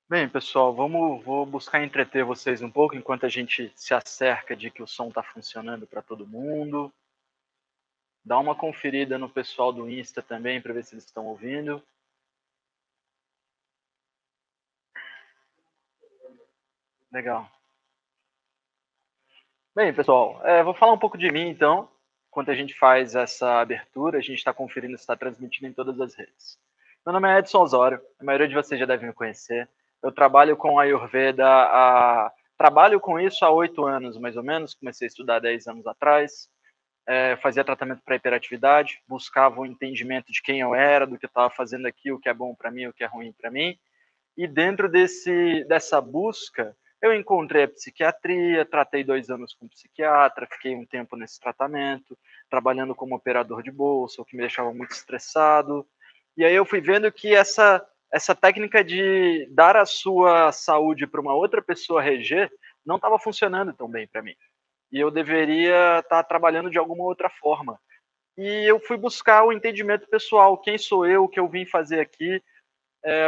Bem, pessoal, vou buscar entreter vocês um pouco enquanto a gente se acerca de que o som está funcionando para todo mundo. Dá uma conferida no pessoal do Insta também para ver se eles estão ouvindo. Legal. Bem, pessoal, vou falar um pouco de mim então. Enquanto a gente faz essa abertura, a gente está conferindo se está transmitindo em todas as redes. Meu nome é Edson Osório, a maioria de vocês já devem me conhecer. Eu trabalho com Ayurveda trabalho com isso há 8 anos, mais ou menos. Comecei a estudar 10 anos atrás. Fazia tratamento para hiperatividade, buscava um entendimento de quem eu era, do que eu estava fazendo aqui, o que é bom para mim, o que é ruim para mim. E dentro dessa busca, eu encontrei a psiquiatria, tratei 2 anos com psiquiatra, fiquei um tempo nesse tratamento, trabalhando como operador de bolsa, o que me deixava muito estressado. E aí eu fui vendo que essa técnica de dar a sua saúde para uma outra pessoa reger não estava funcionando tão bem para mim. E eu deveria estar trabalhando de alguma outra forma. E eu fui buscar o entendimento pessoal, quem sou eu, o que eu vim fazer aqui.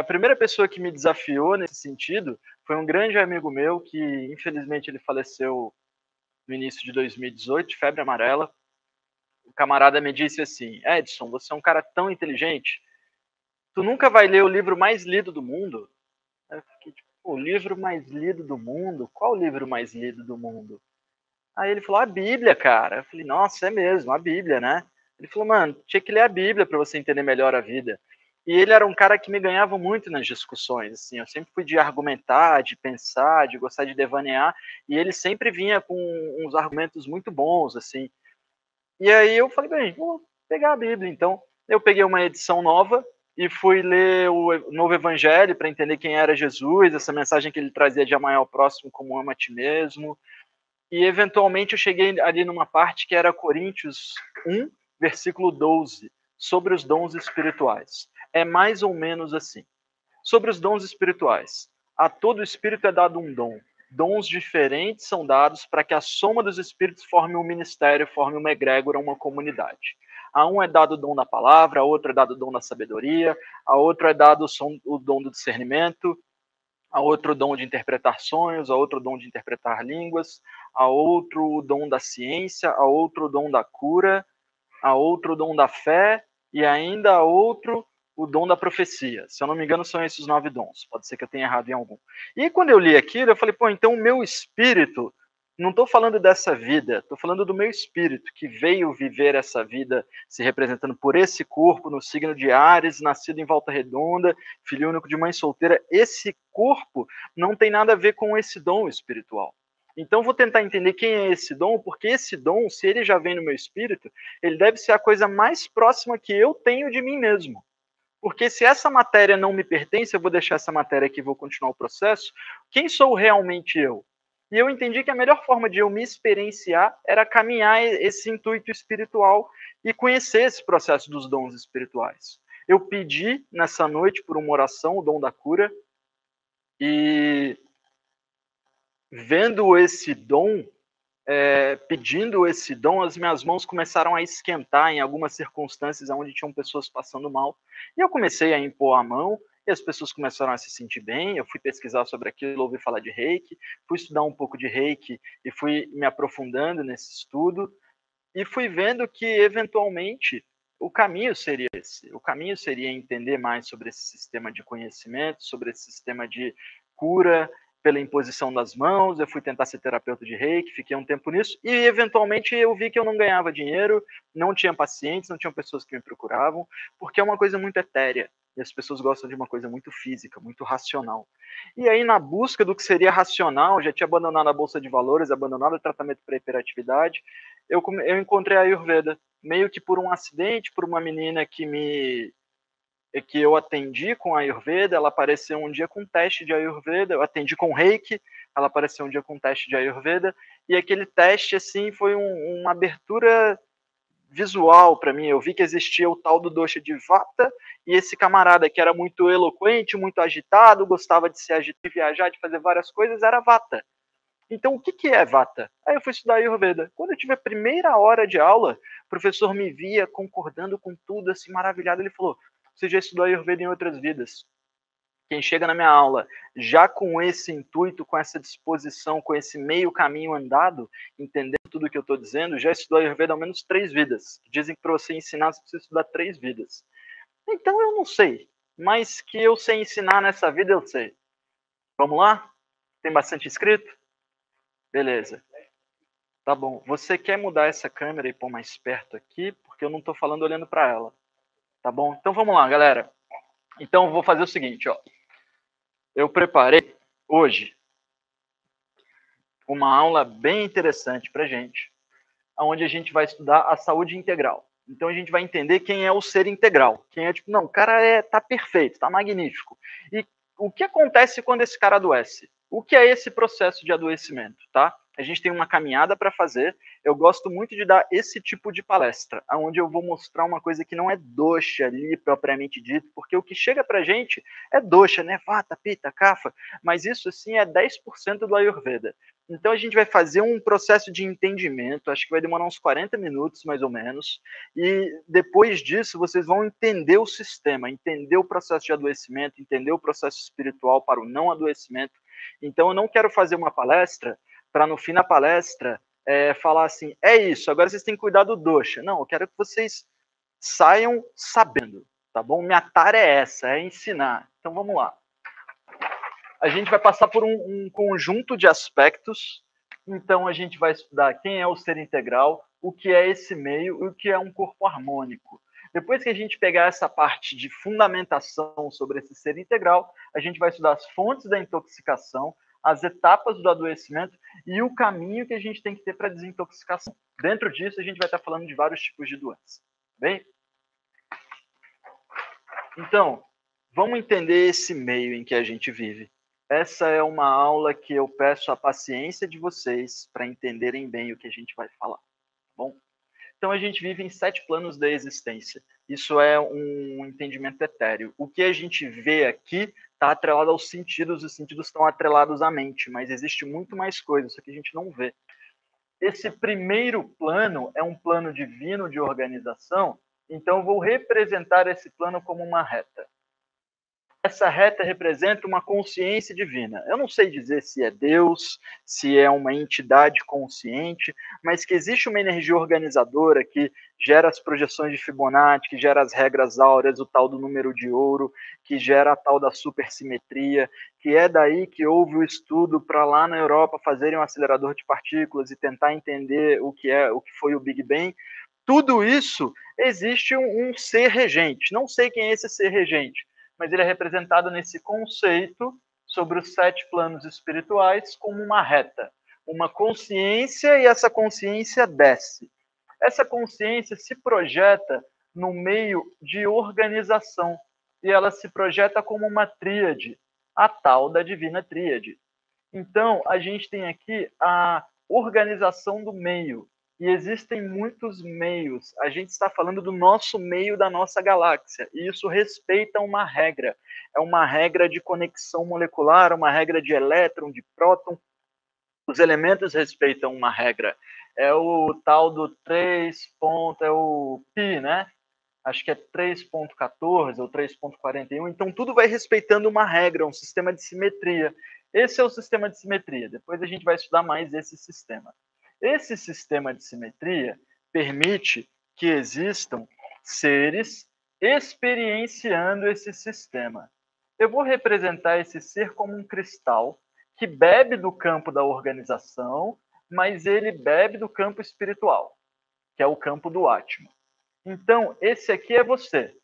A primeira pessoa que me desafiou nesse sentido foi um grande amigo meu que, infelizmente, ele faleceu no início de 2018, de febre amarela. O camarada me disse assim: Edson, você é um cara tão inteligente, tu nunca vai ler o livro mais lido do mundo? Eu fiquei tipo, o livro mais lido do mundo? Qual o livro mais lido do mundo? Aí ele falou, a Bíblia, cara. Eu falei, nossa, é mesmo, a Bíblia, né? Ele falou, mano, tinha que ler a Bíblia para você entender melhor a vida. E ele era um cara que me ganhava muito nas discussões, assim, eu sempre fui de argumentar, de pensar, de gostar de devanear, e ele sempre vinha com uns argumentos muito bons, assim. E aí eu falei, bem, vou pegar a Bíblia, então. Eu peguei uma edição nova e fui ler o Novo Evangelho para entender quem era Jesus, essa mensagem que ele trazia de amar ao próximo como ama a ti mesmo, e eventualmente eu cheguei ali numa parte que era Coríntios 1, versículo 12, sobre os dons espirituais. É mais ou menos assim. Sobre os dons espirituais. A todo espírito é dado um dom. Dons diferentes são dados para que a soma dos espíritos forme um ministério, forme uma egrégora, uma comunidade. A um é dado o dom da palavra, a outro é dado o dom da sabedoria, a outro é dado o dom do discernimento, a outro dom de interpretar sonhos, a outro dom de interpretar línguas, a outro o dom da ciência, a outro o dom da cura, a outro o dom da fé e ainda a outro o dom da profecia. Se eu não me engano, são esses 9 dons. Pode ser que eu tenha errado em algum. E quando eu li aquilo, eu falei, pô, então o meu espírito, não estou falando dessa vida, estou falando do meu espírito, que veio viver essa vida se representando por esse corpo, no signo de Áries, nascido em Volta Redonda, filho único de mãe solteira. Esse corpo não tem nada a ver com esse dom espiritual. Então, vou tentar entender quem é esse dom, porque esse dom, se ele já vem no meu espírito, ele deve ser a coisa mais próxima que eu tenho de mim mesmo. Porque se essa matéria não me pertence, eu vou deixar essa matéria aqui e vou continuar o processo. Quem sou realmente eu? E eu entendi que a melhor forma de eu me experienciar era caminhar esse intuito espiritual e conhecer esse processo dos dons espirituais. Eu pedi nessa noite por uma oração o dom da cura e vendo esse dom, pedindo esse dom, as minhas mãos começaram a esquentar em algumas circunstâncias onde tinham pessoas passando mal. E eu comecei a impor a mão e as pessoas começaram a se sentir bem. Eu fui pesquisar sobre aquilo, ouvi falar de reiki, fui estudar um pouco de reiki e fui me aprofundando nesse estudo e fui vendo que, eventualmente, o caminho seria esse. O caminho seria entender mais sobre esse sistema de conhecimento, sobre esse sistema de cura pela imposição das mãos. Eu fui tentar ser terapeuta de reiki, fiquei um tempo nisso e, eventualmente, eu vi que eu não ganhava dinheiro, não tinha pacientes, não tinham pessoas que me procuravam, porque é uma coisa muito etérea. E as pessoas gostam de uma coisa muito física, muito racional. E aí, na busca do que seria racional, já tinha abandonado a bolsa de valores, abandonado o tratamento para hiperatividade, eu encontrei a Ayurveda, meio que por um acidente, por uma menina que eu atendi com a Ayurveda, ela apareceu um dia com teste de Ayurveda, eu atendi com Reiki, ela apareceu um dia com teste de Ayurveda, e aquele teste, assim, foi uma abertura visual para mim. Eu vi que existia o tal do dosha de Vata, e esse camarada que era muito eloquente, muito agitado, gostava de se agitar, de viajar, de fazer várias coisas, era Vata. Então, o que, que é Vata? Aí eu fui estudar Ayurveda. Quando eu tive a primeira hora de aula, o professor me via concordando com tudo, assim, maravilhado. Ele falou, você já estudou Ayurveda em outras vidas. Quem chega na minha aula já com esse intuito, com essa disposição, com esse meio caminho andado, entendendo tudo que eu estou dizendo, já estudou Ayurveda ao menos 3 vidas. Dizem que para você ensinar, você precisa estudar 3 vidas. Então eu não sei, mas que eu sei ensinar nessa vida, eu sei. Vamos lá? Tem bastante inscrito? Beleza. Tá bom. Você quer mudar essa câmera e pôr mais perto aqui? Porque eu não estou falando olhando para ela. Tá bom? Então vamos lá, galera. Então eu vou fazer o seguinte, ó. Eu preparei hoje uma aula bem interessante para gente, onde a gente vai estudar a saúde integral. Então a gente vai entender quem é o ser integral. Quem é tipo, não, o cara tá perfeito, tá magnífico. E o que acontece quando esse cara adoece? O que é esse processo de adoecimento, tá? A gente tem uma caminhada para fazer. Eu gosto muito de dar esse tipo de palestra, onde eu vou mostrar uma coisa que não é dosha ali propriamente dito, porque o que chega pra gente é dosha, né? Vata, pita, kapha, mas isso sim é 10% do Ayurveda. Então a gente vai fazer um processo de entendimento, acho que vai demorar uns 40 minutos mais ou menos, e depois disso vocês vão entender o sistema, entender o processo de adoecimento, entender o processo espiritual para o não adoecimento. Então eu não quero fazer uma palestra para no fim da palestra falar assim, é isso, agora vocês têm que cuidar do dosha. Não, eu quero que vocês saiam sabendo, tá bom? Minha tara é essa, é ensinar. Então vamos lá. A gente vai passar por um conjunto de aspectos. Então, a gente vai estudar quem é o ser integral, o que é esse meio e o que é um corpo harmônico. Depois que a gente pegar essa parte de fundamentação sobre esse ser integral, a gente vai estudar as fontes da intoxicação, as etapas do adoecimento e o caminho que a gente tem que ter para desintoxicação. Dentro disso, a gente vai estar falando de vários tipos de doenças. Bem? Então, vamos entender esse meio em que a gente vive. Essa é uma aula que eu peço a paciência de vocês para entenderem bem o que a gente vai falar, tá bom? Então, a gente vive em 7 planos da existência. Isso é um entendimento etéreo. O que a gente vê aqui está atrelado aos sentidos, os sentidos estão atrelados à mente, mas existe muito mais coisa, isso que a gente não vê. Esse primeiro plano é um plano divino de organização, então eu vou representar esse plano como uma reta. Essa reta representa uma consciência divina. Eu não sei dizer se é Deus, se é uma entidade consciente, mas que existe uma energia organizadora que gera as projeções de Fibonacci, que gera as regras áureas, o tal do número de ouro, que gera a tal da supersimetria, que é daí que houve o estudo para lá na Europa fazerem um acelerador de partículas e tentar entender o que foi o Big Bang. Tudo isso existe um ser regente. Não sei quem é esse ser regente, mas ele é representado nesse conceito sobre os 7 planos espirituais como uma reta, uma consciência, e essa consciência desce. Essa consciência se projeta no meio de organização, e ela se projeta como uma tríade, a tal da divina tríade. Então, a gente tem aqui a organização do meio, e existem muitos meios. A gente está falando do nosso meio da nossa galáxia, e isso respeita uma regra. É uma regra de conexão molecular, uma regra de elétron, de próton. Os elementos respeitam uma regra. É o tal do 3 ponto, é o pi, né? Acho que é 3.14 ou 3.41. Então, tudo vai respeitando uma regra, um sistema de simetria. Esse é o sistema de simetria. Depois a gente vai estudar mais esse sistema. Esse sistema de simetria permite que existam seres experienciando esse sistema. Eu vou representar esse ser como um cristal que bebe do campo da organização, mas ele bebe do campo espiritual, que é o campo do Atma. Então, esse aqui é você.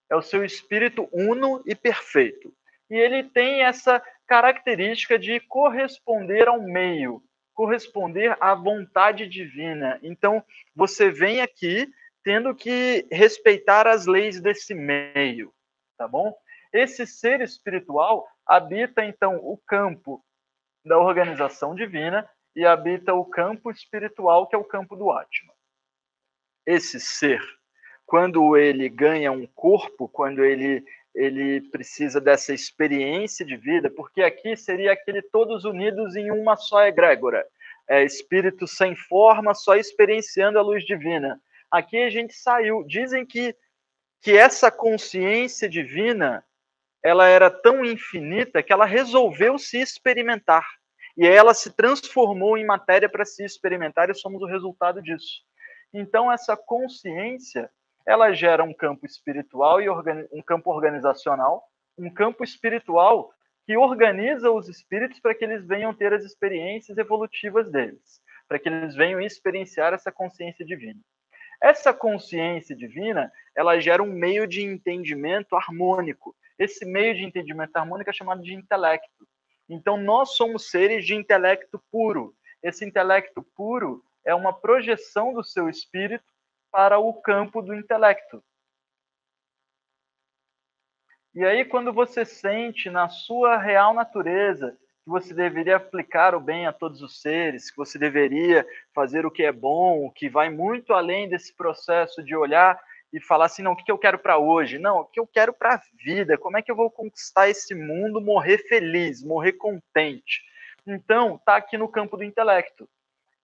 É o seu espírito uno e perfeito. E ele tem essa característica de corresponder ao meio, corresponder à vontade divina. Então, você vem aqui tendo que respeitar as leis desse meio, tá bom? Esse ser espiritual habita, então, o campo da organização divina e habita o campo espiritual, que é o campo do Atma. Esse ser, quando ele ganha um corpo, quando ele precisa dessa experiência de vida, porque aqui seria aquele todos unidos em uma só egrégora, espírito sem forma, só experienciando a luz divina. Aqui a gente saiu. Dizem que essa consciência divina ela era tão infinita que ela resolveu se experimentar. E aí ela se transformou em matéria para se experimentar e somos o resultado disso. Então, essa consciência, ela gera um campo espiritual e um campo organizacional, um campo espiritual que organiza os espíritos para que eles venham ter as experiências evolutivas deles, para que eles venham experienciar essa consciência divina. Essa consciência divina, ela gera um meio de entendimento harmônico. Esse meio de entendimento harmônico é chamado de intelecto. Então, nós somos seres de intelecto puro. Esse intelecto puro é uma projeção do seu espírito para o campo do intelecto. E aí, quando você sente na sua real natureza que você deveria aplicar o bem a todos os seres, que você deveria fazer o que é bom, o que vai muito além desse processo de olhar e falar assim, não, o que eu quero para hoje? Não, o que eu quero para a vida? Como é que eu vou conquistar esse mundo, morrer feliz, morrer contente? Então, está aqui no campo do intelecto.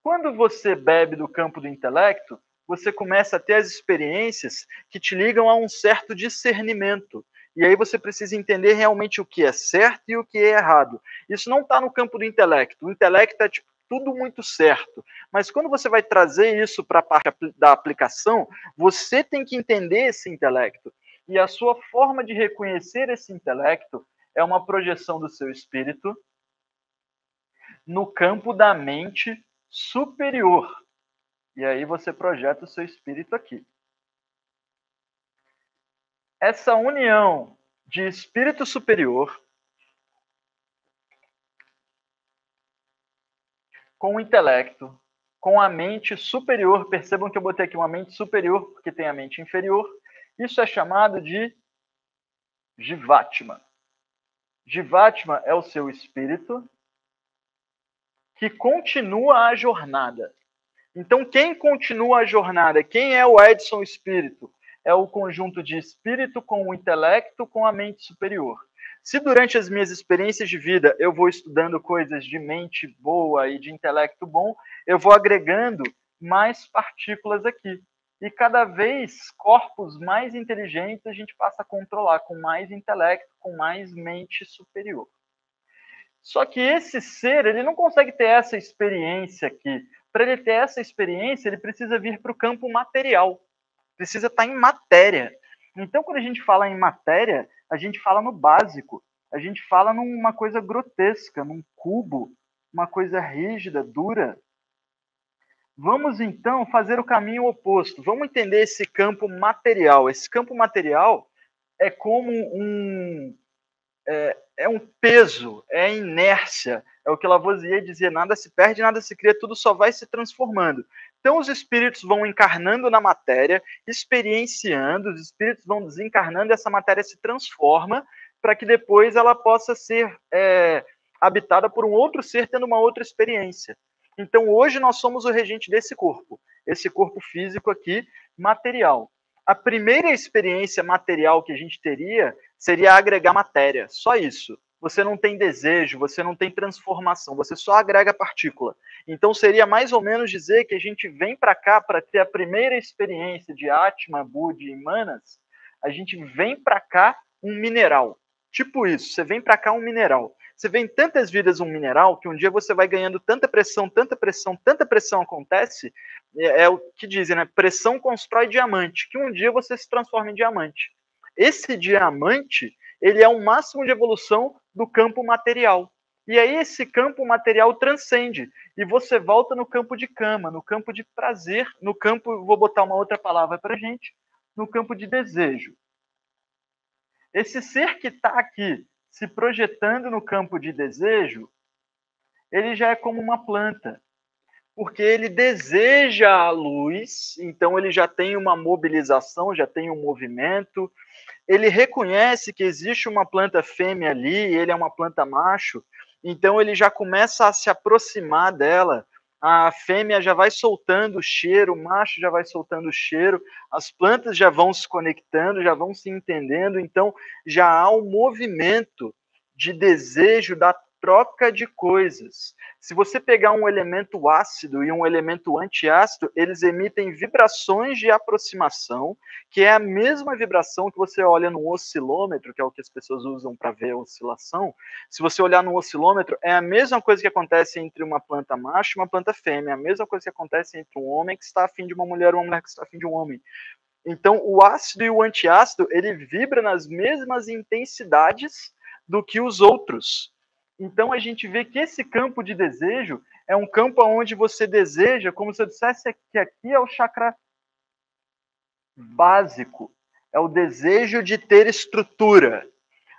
Quando você bebe do campo do intelecto, você começa a ter as experiências que te ligam a um certo discernimento. E aí você precisa entender realmente o que é certo e o que é errado. Isso não está no campo do intelecto. O intelecto é tipo, tudo muito certo. Mas quando você vai trazer isso para a parte da aplicação, você tem que entender esse intelecto. E a sua forma de reconhecer esse intelecto é uma projeção do seu espírito no campo da mente superior. E aí você projeta o seu espírito aqui. Essa união de espírito superior com o intelecto, com a mente superior, percebam que eu botei aqui uma mente superior, porque tem a mente inferior, isso é chamado de Jivatma. Jivatma é o seu espírito que continua a jornada. Então, quem continua a jornada? Quem é o Edson Espírito? É o conjunto de espírito com o intelecto com a mente superior. Se durante as minhas experiências de vida eu vou estudando coisas de mente boa e de intelecto bom, eu vou agregando mais partículas aqui. E cada vez corpos mais inteligentes a gente passa a controlar, com mais intelecto, com mais mente superior. Só que esse ser, ele não consegue ter essa experiência aqui. Para ele ter essa experiência, ele precisa vir para o campo material. Precisa estar em matéria. Então, quando a gente fala em matéria, a gente fala no básico. A gente fala numa coisa grotesca, num cubo, uma coisa rígida, dura. Vamos, então, fazer o caminho oposto. Vamos entender esse campo material. Esse campo material é como é um peso, é inércia, é o que Lavoisier dizia, nada se perde, nada se cria, tudo só vai se transformando. Então os espíritos vão encarnando na matéria, experienciando, os espíritos vão desencarnando, e essa matéria se transforma para que depois ela possa ser habitada por um outro ser tendo uma outra experiência. Então hoje nós somos o regente desse corpo, esse corpo físico aqui, material. A primeira experiência material que a gente teria seria agregar matéria, só isso. Você não tem desejo, você não tem transformação, você só agrega partícula. Então seria mais ou menos dizer que a gente vem para cá para ter a primeira experiência de Atma, Buddha e Manas, a gente vem para cá um mineral. Tipo isso, você vem para cá um mineral. Você vem tantas vidas um mineral que um dia você vai ganhando tanta pressão, tanta pressão, tanta pressão acontece, é o que dizem, né? Pressão constrói diamante, que um dia você se transforma em diamante. Esse diamante, ele é o máximo de evolução do campo material. E aí esse campo material transcende e você volta no campo de cama, no campo de prazer, no campo, vou botar uma outra palavra para gente, no campo de desejo. Esse ser que está aqui se projetando no campo de desejo, ele já é como uma planta, porque ele deseja a luz, então ele já tem uma mobilização, já tem um movimento, ele reconhece que existe uma planta fêmea ali, ele é uma planta macho, então ele já começa a se aproximar dela, a fêmea já vai soltando o cheiro, o macho já vai soltando o cheiro, as plantas já vão se conectando, já vão se entendendo, então já há um movimento de desejo da troca de coisas. Se você pegar um elemento ácido e um elemento antiácido, eles emitem vibrações de aproximação, que é a mesma vibração que você olha no oscilômetro, que é o que as pessoas usam para ver a oscilação. Se você olhar no oscilômetro, é a mesma coisa que acontece entre uma planta macho e uma planta fêmea, é a mesma coisa que acontece entre um homem que está afim de uma mulher e uma mulher que está afim de um homem. Então, o ácido e o antiácido, ele vibra nas mesmas intensidades do que os outros. Então, a gente vê que esse campo de desejo é um campo onde você deseja, como se eu dissesse que aqui é o chakra básico, é o desejo de ter estrutura.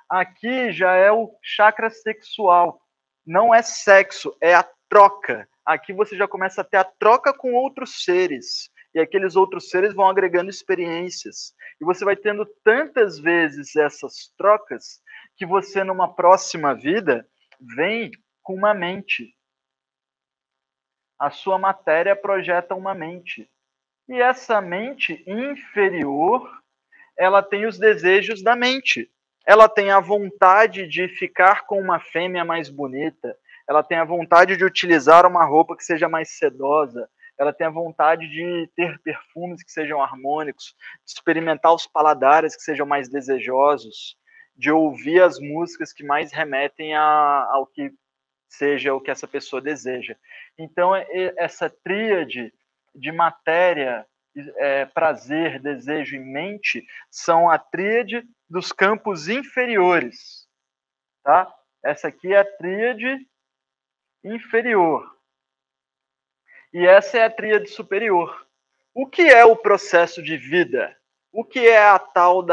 Aqui já é o chakra sexual. Não é sexo, é a troca. Aqui você já começa a ter a troca com outros seres. E aqueles outros seres vão agregando experiências. E você vai tendo tantas vezes essas trocas que você, numa próxima vida, vem com uma mente. A sua matéria projeta uma mente. E essa mente inferior, ela tem os desejos da mente. Ela tem a vontade de ficar com uma fêmea mais bonita. Ela tem a vontade de utilizar uma roupa que seja mais sedosa. Ela tem a vontade de ter perfumes que sejam harmônicos, de experimentar os paladares que sejam mais desejosos, de ouvir as músicas que mais remetem ao que seja o que essa pessoa deseja. Então, essa tríade de matéria, prazer, desejo e mente são a tríade dos campos inferiores. Tá? Essa aqui é a tríade inferior. E essa é a tríade superior. O que é o processo de vida? O que é a tal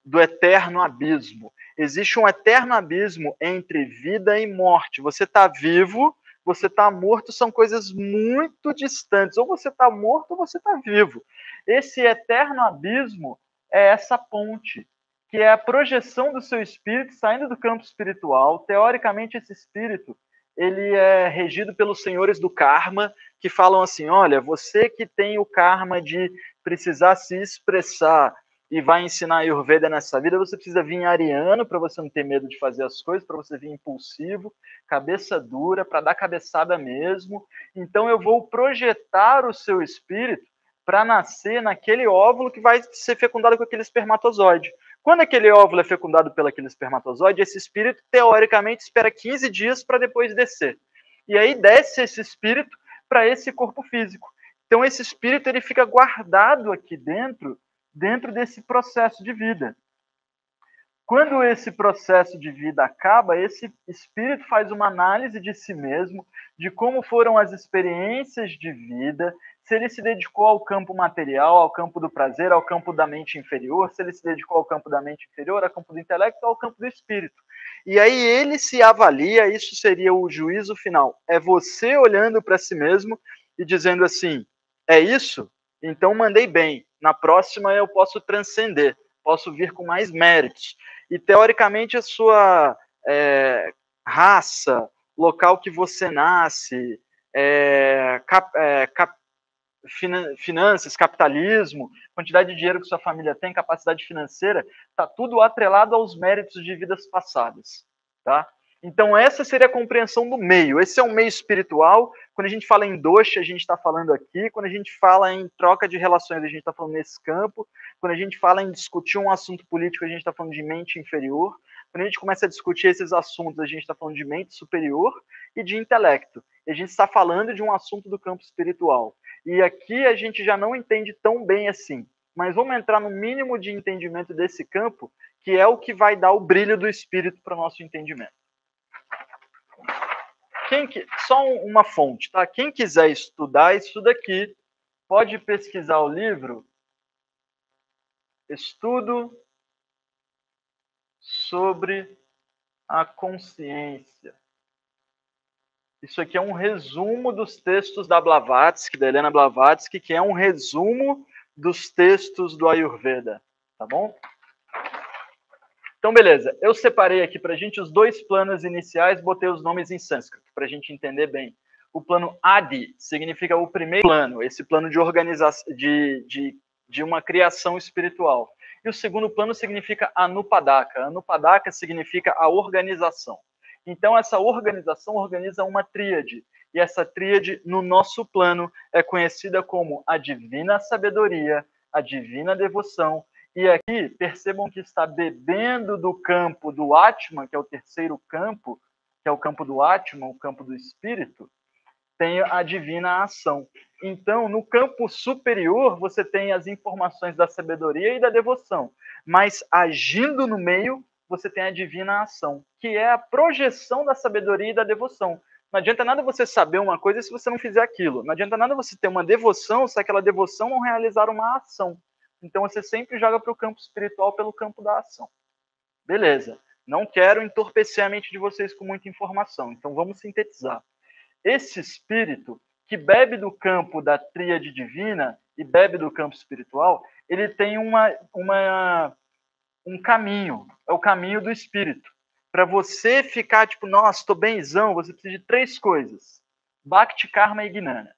do eterno abismo? Existe um eterno abismo entre vida e morte. Você está vivo, você está morto, são coisas muito distantes. Ou você está morto ou você está vivo. Esse eterno abismo é essa ponte, que é a projeção do seu espírito saindo do campo espiritual. Teoricamente, esse espírito ele é regido pelos senhores do karma, que falam assim, olha, você que tem o karma de precisar se expressar e vai ensinar Ayurveda nessa vida, você precisa vir ariano para você não ter medo de fazer as coisas, para você vir impulsivo, cabeça dura, para dar cabeçada mesmo. Então eu vou projetar o seu espírito para nascer naquele óvulo que vai ser fecundado com aquele espermatozoide. Quando aquele óvulo é fecundado pelo aquele espermatozoide, esse espírito, teoricamente, espera 15 dias para depois descer. E aí desce esse espírito para esse corpo físico. Então, esse espírito ele fica guardado aqui dentro desse processo de vida. Quando esse processo de vida acaba, esse espírito faz uma análise de si mesmo, de como foram as experiências de vida, se ele se dedicou ao campo material, ao campo do prazer, ao campo da mente inferior, se ele se dedicou ao campo da mente inferior, ao campo do intelecto, ao campo do espírito. E aí ele se avalia, isso seria o juízo final. É você olhando para si mesmo e dizendo assim, é isso? Então mandei bem. Na próxima eu posso transcender, posso vir com mais méritos. E, teoricamente, a sua raça, local que você nasce, finanças, capitalismo, quantidade de dinheiro que sua família tem, capacidade financeira, está tudo atrelado aos méritos de vidas passadas. Tá? Então, essa seria a compreensão do meio. Esse é um meio espiritual. Quando a gente fala em dosha, a gente está falando aqui. Quando a gente fala em troca de relações, a gente está falando nesse campo. Quando a gente fala em discutir um assunto político, a gente está falando de mente inferior. Quando a gente começa a discutir esses assuntos, a gente está falando de mente superior e de intelecto. E a gente está falando de um assunto do campo espiritual. E aqui a gente já não entende tão bem assim. Mas vamos entrar no mínimo de entendimento desse campo, que é o que vai dar o brilho do espírito para o nosso entendimento. Só uma fonte, tá? Quem quiser estudar, estuda aqui. Pode pesquisar o livro Estudo sobre a Consciência. Isso aqui é um resumo dos textos da Blavatsky, da Helena Blavatsky, que é um resumo dos textos do Ayurveda, tá bom? Então, beleza. Eu separei aqui para a gente os dois planos iniciais, botei os nomes em sânscrito, para a gente entender bem. O plano Adi significa o primeiro plano, esse plano de organização, de uma criação espiritual. E o segundo plano significa Anupadaka. Anupadaka significa a organização. Então, essa organização organiza uma tríade. E essa tríade, no nosso plano, é conhecida como a divina sabedoria, a divina devoção. E aqui, percebam que está bebendo do campo do Atman, que é o terceiro campo, que é o campo do Atman, o campo do espírito, tem a divina ação. Então, no campo superior, você tem as informações da sabedoria e da devoção, mas agindo no meio, você tem a divina ação, que é a projeção da sabedoria e da devoção. Não adianta nada você saber uma coisa se você não fizer aquilo. Não adianta nada você ter uma devoção se aquela devoção não realizar uma ação. Então, você sempre joga para o campo espiritual pelo campo da ação. Beleza. Não quero entorpecer a mente de vocês com muita informação. Então, vamos sintetizar. Esse espírito que bebe do campo da tríade divina e bebe do campo espiritual, ele tem um caminho, é o caminho do espírito. Para você ficar tipo, nossa, estou bemzão, você precisa de 3 coisas: Bhakti, Karma e Gnana.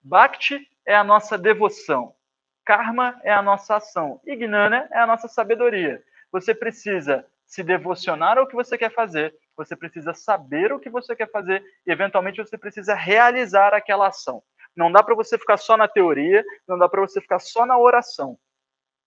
Bhakti é a nossa devoção, Karma é a nossa ação e Gnana é a nossa sabedoria. Você precisa se devocionar ao que você quer fazer, você precisa saber o que você quer fazer e, eventualmente, você precisa realizar aquela ação. Não dá para você ficar só na teoria, não dá para você ficar só na oração.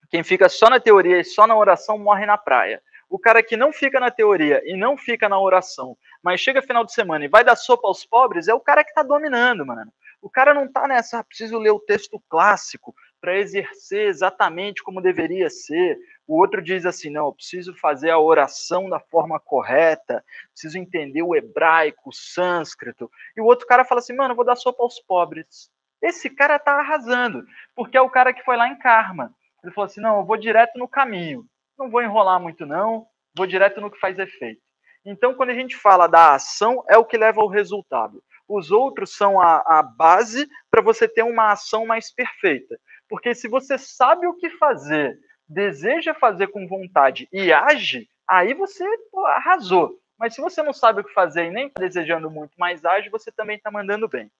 Quem fica só na teoria e só na oração morre na praia. O cara que não fica na teoria e não fica na oração, mas chega final de semana e vai dar sopa aos pobres, é o cara que está dominando, mano. O cara não está nessa, preciso ler o texto clássico para exercer exatamente como deveria ser. O outro diz assim, não, eu preciso fazer a oração da forma correta, preciso entender o hebraico, o sânscrito. E o outro cara fala assim, mano, eu vou dar sopa aos pobres. Esse cara tá arrasando, porque é o cara que foi lá em karma. Ele falou assim, não, eu vou direto no caminho. Não vou enrolar muito, não. Vou direto no que faz efeito. Então, quando a gente fala da ação, é o que leva ao resultado. Os outros são a base para você ter uma ação mais perfeita. Porque se você sabe o que fazer, deseja fazer com vontade e age, aí você arrasou. Mas se você não sabe o que fazer e nem está desejando muito, mas age, você também está mandando bem.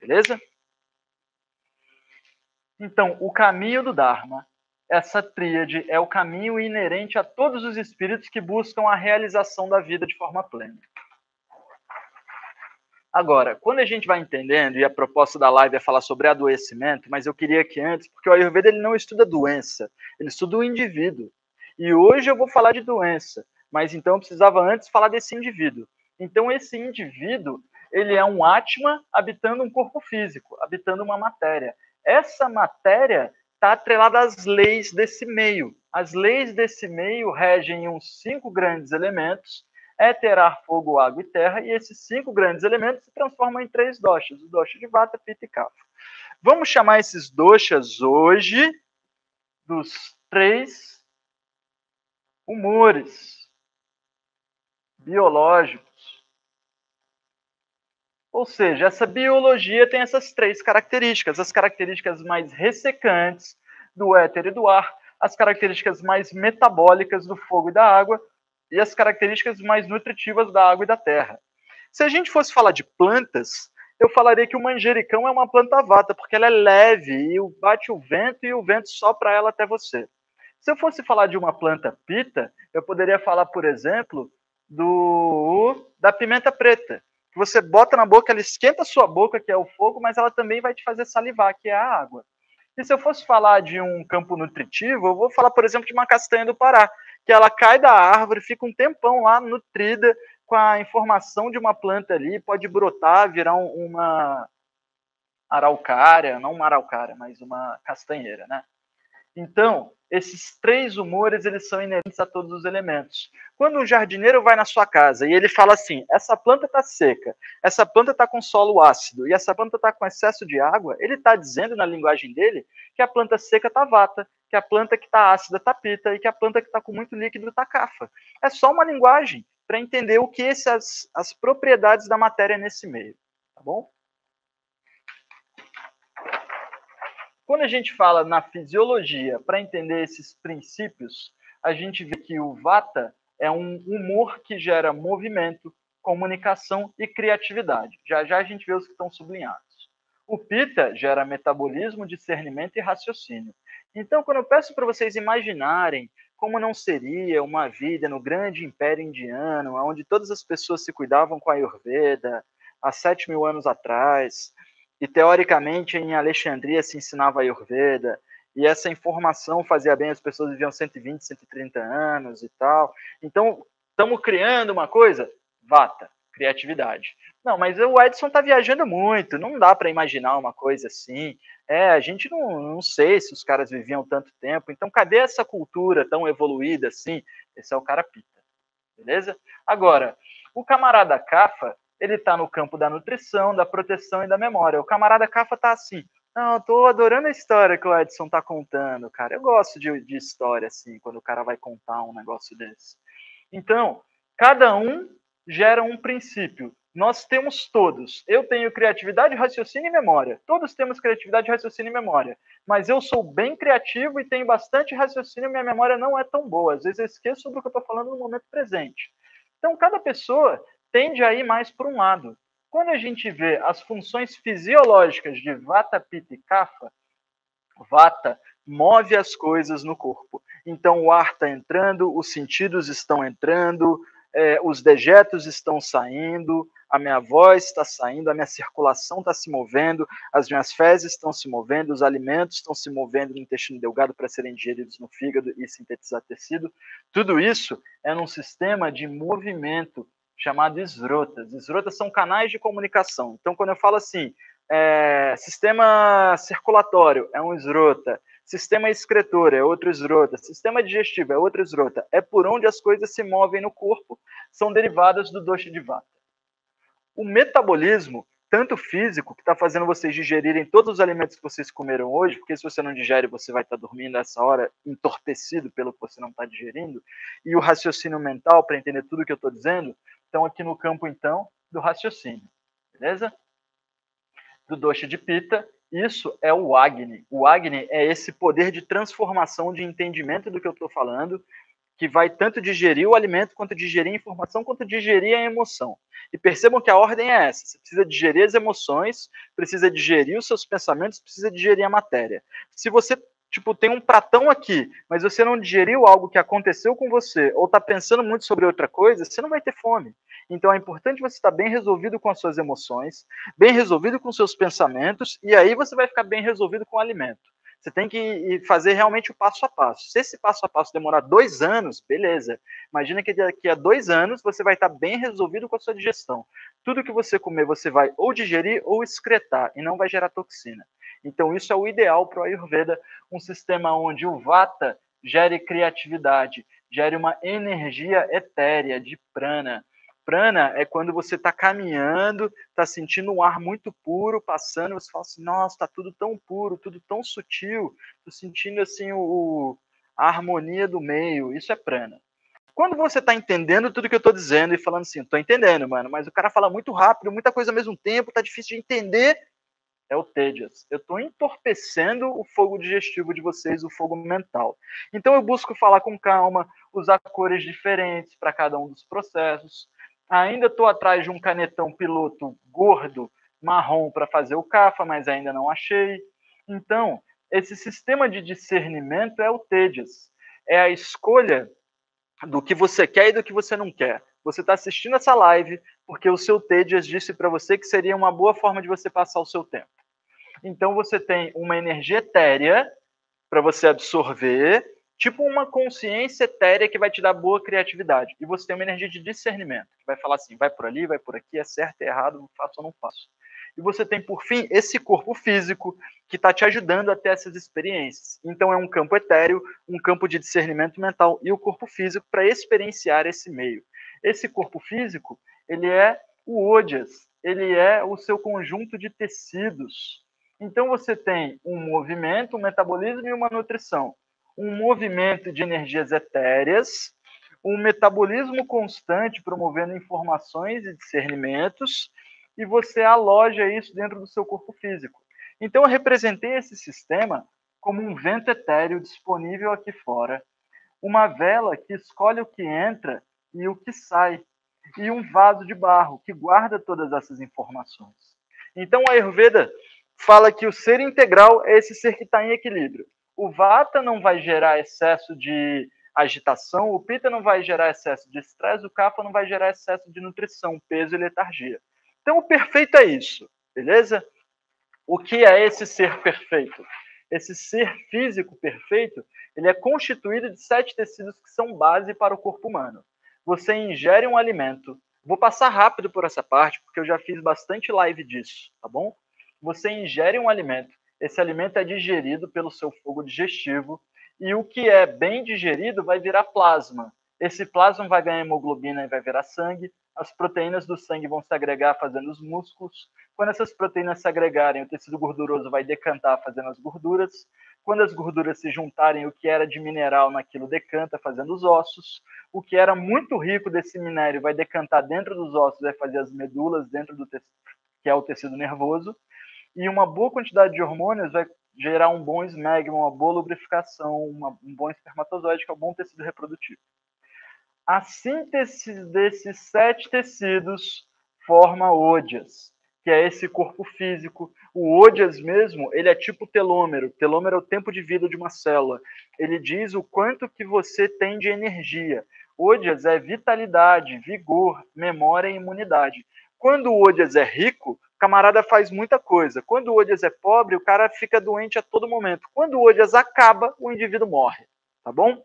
Beleza? Então, o caminho do Dharma, essa tríade, é o caminho inerente a todos os espíritos que buscam a realização da vida de forma plena. Agora, quando a gente vai entendendo, e a proposta da live é falar sobre adoecimento, mas eu queria que antes, porque o Ayurveda ele não estuda doença, ele estuda o indivíduo. E hoje eu vou falar de doença, mas então eu precisava antes falar desse indivíduo. Então esse indivíduo, ele é um Atma habitando um corpo físico, habitando uma matéria. Essa matéria está atrelada às leis desse meio. As leis desse meio regem uns 5 grandes elementos, éter, ar, fogo, água e terra, e esses 5 grandes elementos se transformam em 3 doshas, o dosha de Vata, Pitta e Kapha. Vamos chamar esses doshas hoje dos 3 humores biológicos. Ou seja, essa biologia tem essas 3 características, as características mais ressecantes do éter e do ar, as características mais metabólicas do fogo e da água, e as características mais nutritivas da água e da terra. Se a gente fosse falar de plantas, eu falaria que o manjericão é uma planta vata, porque ela é leve e bate o vento e o vento sopra ela até você. Se eu fosse falar de uma planta pita, eu poderia falar, por exemplo, da pimenta preta, que você bota na boca, ela esquenta a sua boca, que é o fogo, mas ela também vai te fazer salivar, que é a água. E se eu fosse falar de um campo nutritivo, eu vou falar, por exemplo, de uma castanha do Pará, que ela cai da árvore, fica um tempão lá nutrida, com a informação de uma planta ali, pode brotar, virar uma araucária, não uma araucária, mas uma castanheira, né? Então, esses 3 humores, eles são inerentes a todos os elementos. Quando um jardineiro vai na sua casa e ele fala assim, essa planta está seca, essa planta está com solo ácido e essa planta está com excesso de água, ele está dizendo na linguagem dele que a planta seca está vata, que a planta que está ácida está pita e que a planta que está com muito líquido está kapha. É só uma linguagem para entender o que as propriedades da matéria nesse meio, tá bom? Quando a gente fala na fisiologia, para entender esses princípios, a gente vê que o Vata é um humor que gera movimento, comunicação e criatividade. Já já a gente vê os que estão sublinhados. O Pitta gera metabolismo, discernimento e raciocínio. Então, quando eu peço para vocês imaginarem como não seria uma vida no grande império indiano, onde todas as pessoas se cuidavam com a Ayurveda há 7.000 anos atrás, e teoricamente em Alexandria se ensinava a Ayurveda, e essa informação fazia bem, as pessoas viviam 120, 130 anos e tal. Então, estamos criando uma coisa? Vata, criatividade. Não, mas o Edson está viajando muito, não dá para imaginar uma coisa assim. A gente não sei se os caras viviam tanto tempo, então cadê essa cultura tão evoluída assim? Esse é o cara pita, beleza? Agora, o camarada Cafa, ele está no campo da nutrição, da proteção e da memória. O camarada Cafa está assim, não, eu tô adorando a história que o Edson tá contando, cara. Eu gosto de história, assim, quando o cara vai contar um negócio desse. Então, cada um gera um princípio. Nós temos todos. Eu tenho criatividade, raciocínio e memória. Todos temos criatividade, raciocínio e memória. Mas eu sou bem criativo e tenho bastante raciocínio e minha memória não é tão boa. Às vezes eu esqueço sobre o que eu estou falando no momento presente. Então, cada pessoa tende a ir mais para um lado. Quando a gente vê as funções fisiológicas de Vata, Pitta e Kapha, Vata move as coisas no corpo. Então o ar está entrando, os sentidos estão entrando, os dejetos estão saindo, a minha voz está saindo, a minha circulação está se movendo, as minhas fezes estão se movendo, os alimentos estão se movendo no intestino delgado para serem digeridos no fígado e sintetizar tecido. Tudo isso é num sistema de movimento chamado esrotas. Esrotas são canais de comunicação. Então, quando eu falo assim, sistema circulatório é um esrota, sistema excretor é outro esrota, sistema digestivo é outro esrota. É por onde as coisas se movem no corpo, são derivadas do dosha de vata. O metabolismo, tanto físico, que está fazendo vocês digerirem todos os alimentos que vocês comeram hoje, porque se você não digere, você vai estar dormindo nessa hora entorpecido pelo que você não está digerindo, e o raciocínio mental, para entender tudo que eu estou dizendo, estão aqui no campo, então, do raciocínio. Beleza? Do dosha de Pitta, isso é o Agni. O Agni é esse poder de transformação, de entendimento do que eu estou falando, que vai tanto digerir o alimento, quanto digerir a informação, quanto digerir a emoção. E percebam que a ordem é essa. Você precisa digerir as emoções, precisa digerir os seus pensamentos, precisa digerir a matéria. Se você tem um pratão aqui, mas você não digeriu algo que aconteceu com você, ou está pensando muito sobre outra coisa, você não vai ter fome. Então é importante você estar bem resolvido com as suas emoções, bem resolvido com os seus pensamentos, e aí você vai ficar bem resolvido com o alimento. Você tem que fazer realmente o passo a passo. Se esse passo a passo demorar 2 anos, beleza. Imagina que daqui a 2 anos você vai estar bem resolvido com a sua digestão. Tudo que você comer, você vai ou digerir ou excretar, e não vai gerar toxina. Então isso é o ideal para o Ayurveda, um sistema onde o Vata gere criatividade, gere uma energia etérea de prana. Prana é quando você está caminhando, está sentindo um ar muito puro passando, você fala assim, nossa, está tudo tão puro, tudo tão sutil, estou sentindo assim a harmonia do meio, isso é prana. Quando você está entendendo tudo que eu estou dizendo e falando assim, estou entendendo, mano, mas o cara fala muito rápido, muita coisa ao mesmo tempo, está difícil de entender, é o Tejas. Eu estou entorpecendo o fogo digestivo de vocês, o fogo mental. Então eu busco falar com calma, usar cores diferentes para cada um dos processos. Ainda estou atrás de um canetão piloto gordo, marrom, para fazer o Kapha, mas ainda não achei. Então, esse sistema de discernimento é o Tejas. É a escolha do que você quer e do que você não quer. Você está assistindo essa live porque o seu Tejas disse para você que seria uma boa forma de você passar o seu tempo. Então você tem uma energia etérea para você absorver, tipo uma consciência etérea que vai te dar boa criatividade. E você tem uma energia de discernimento, que vai falar assim, vai por ali, vai por aqui, é certo, é errado, faço ou não faço. E você tem, por fim, esse corpo físico que está te ajudando a ter essas experiências. Então é um campo etéreo, um campo de discernimento mental e o corpo físico para experienciar esse meio. Esse corpo físico, ele é o Ojas, ele é o seu conjunto de tecidos. Então você tem um movimento, um metabolismo e uma nutrição. Um movimento de energias etéreas, um metabolismo constante promovendo informações e discernimentos, e você aloja isso dentro do seu corpo físico. Então eu representei esse sistema como um vento etéreo disponível aqui fora, uma vela que escolhe o que entra e o que sai, e um vaso de barro que guarda todas essas informações. Então a Ayurveda fala que o ser integral é esse ser que está em equilíbrio. O Vata não vai gerar excesso de agitação, o Pitta não vai gerar excesso de estresse, o Kapha não vai gerar excesso de nutrição, peso e letargia. Então, o perfeito é isso, beleza? O que é esse ser perfeito? Esse ser físico perfeito, ele é constituído de 7 tecidos que são base para o corpo humano. Você ingere um alimento. Vou passar rápido por essa parte, porque eu já fiz bastante live disso, tá bom? Você ingere um alimento. Esse alimento é digerido pelo seu fogo digestivo e o que é bem digerido vai virar plasma. Esse plasma vai ganhar hemoglobina e vai virar sangue. As proteínas do sangue vão se agregar fazendo os músculos. Quando essas proteínas se agregarem, o tecido gorduroso vai decantar fazendo as gorduras. Quando as gorduras se juntarem, o que era de mineral naquilo decanta fazendo os ossos. O que era muito rico desse minério vai decantar dentro dos ossos, vai fazer as medulas dentro do tecido, que é o tecido nervoso. E uma boa quantidade de hormônios vai gerar um bom esmegma, uma boa lubrificação, um bom espermatozoide, que é um bom tecido reprodutivo. A síntese desses 7 tecidos forma ódias, que é esse corpo físico. O ódias mesmo, ele é tipo telômero. Telômero é o tempo de vida de uma célula. Ele diz o quanto que você tem de energia. Ódias é vitalidade, vigor, memória e imunidade. Quando o ódias é rico, o camarada faz muita coisa. Quando o ódias é pobre, o cara fica doente a todo momento. Quando o ódias acaba, o indivíduo morre. Tá bom?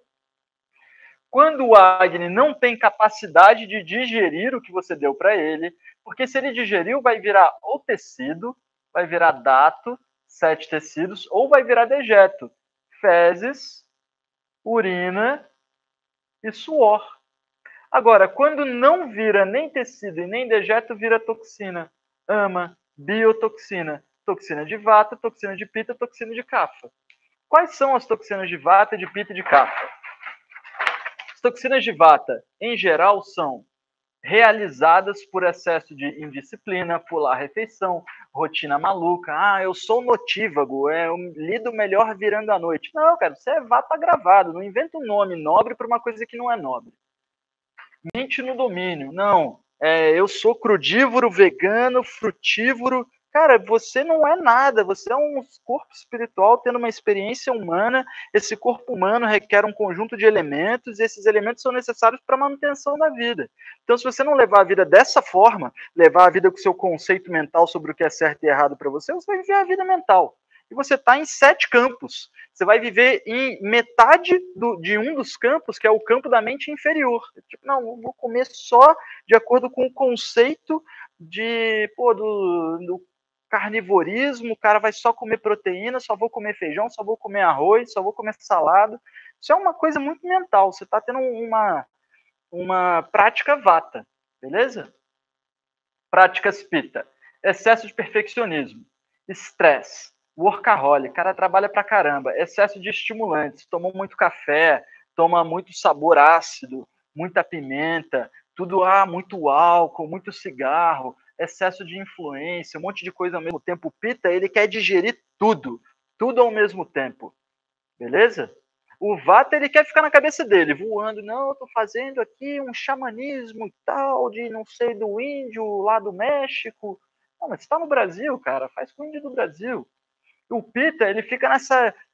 Quando o Agni não tem capacidade de digerir o que você deu para ele, porque se ele digeriu, vai virar ou tecido, vai virar dato, 7 tecidos, ou vai virar dejeto, fezes, urina e suor. Agora, quando não vira nem tecido e nem dejeto, vira toxina. AMA, biotoxina, toxina de vata, toxina de pita, toxina de kapha. Quais são as toxinas de vata, de pita e de kapha? As toxinas de vata, em geral, são realizadas por excesso de indisciplina, pular refeição, rotina maluca. Ah, eu sou notívago, eu lido melhor virando à noite. Não, cara, você é vata gravado, não inventa um nome nobre para uma coisa que não é nobre. Mente no domínio, não. Eu sou crudívoro, vegano, frutívoro. Cara, você não é nada, você é um corpo espiritual tendo uma experiência humana. Esse corpo humano requer um conjunto de elementos, e esses elementos são necessários para a manutenção da vida. Então, se você não levar a vida dessa forma, levar a vida com o seu conceito mental sobre o que é certo e errado para você, você vai viver a vida mental. E você está em 7 campos. Você vai viver em metade de um dos campos, que é o campo da mente inferior. Tipo, não, eu vou comer só de acordo com o conceito do carnivorismo, o cara vai só comer proteína, só vou comer feijão, só vou comer arroz, só vou comer salada. Isso é uma coisa muito mental. Você está tendo uma prática vata, beleza? Práticas pita. Excesso de perfeccionismo, estresse, workaholic, cara trabalha pra caramba, excesso de estimulantes, tomou muito café, toma muito sabor ácido, muita pimenta, tudo muito álcool, muito cigarro, excesso de influência, um monte de coisa ao mesmo tempo. O pita, ele quer digerir tudo ao mesmo tempo, beleza? O Vata, ele quer ficar na cabeça dele, voando. Não, eu tô fazendo aqui um xamanismo e tal, de não sei, do índio lá do México. Não, mas você tá no Brasil, cara, faz com o índio do Brasil. O Pita, ele fica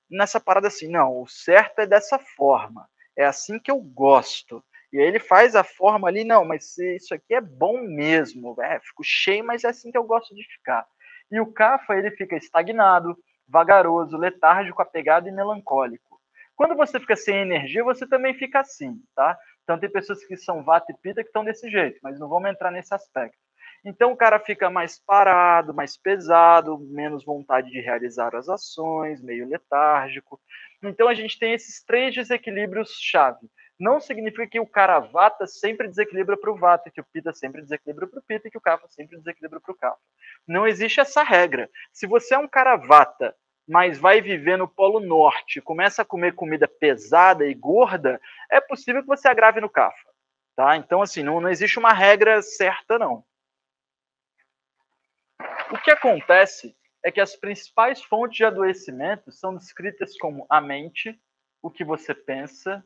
nessa parada assim, não, o certo é dessa forma, é assim que eu gosto. E aí ele faz a forma ali, não, mas isso aqui é bom mesmo, fico cheio, mas é assim que eu gosto de ficar. E o Kapha, ele fica estagnado, vagaroso, letárgico, apegado e melancólico. Quando você fica sem energia, você também fica assim, tá? Então tem pessoas que são Vata e Pitta que estão desse jeito, mas não vamos entrar nesse aspecto. Então o cara fica mais parado, mais pesado, menos vontade de realizar as ações, meio letárgico. Então a gente tem esses 3 desequilíbrios chave. Não significa que o cara vata sempre desequilibra para o vata, que o pita sempre desequilibra para o pita e que o kapha sempre desequilibra para o kapha. Não existe essa regra. Se você é um cara vata, mas vai viver no Polo Norte, começa a comer comida pesada e gorda, é possível que você agrave no kapha. Tá? Então, assim, não existe uma regra certa, não. O que acontece é que as principais fontes de adoecimento são descritas como a mente, o que você pensa,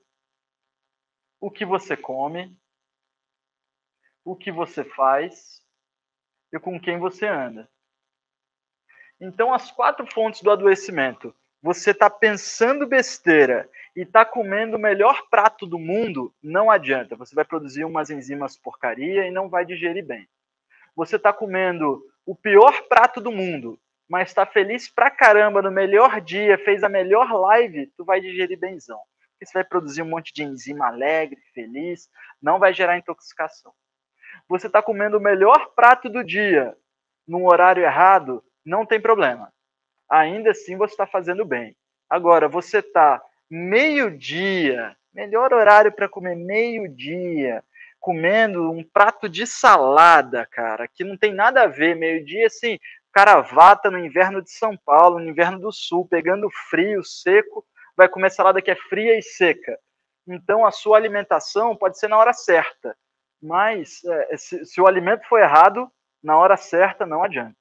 o que você come, o que você faz e com quem você anda. Então, as 4 fontes do adoecimento: você está pensando besteira e está comendo o melhor prato do mundo, não adianta. Você vai produzir umas enzimas porcaria e não vai digerir bem. Você está comendo o pior prato do mundo, mas está feliz pra caramba no melhor dia, fez a melhor live, tu vai digerir benzão. Porque você vai produzir um monte de enzima alegre, feliz, não vai gerar intoxicação. Você está comendo o melhor prato do dia num horário errado, não tem problema. Ainda assim você está fazendo bem. Agora, você está meio-dia, melhor horário para comer meio-dia, comendo um prato de salada, cara, que não tem nada a ver. Meio-dia, assim, caravata no inverno de São Paulo, no inverno do Sul, pegando frio, seco, vai comer salada que é fria e seca. Então, a sua alimentação pode ser na hora certa, mas se o alimento for errado, na hora certa não adianta.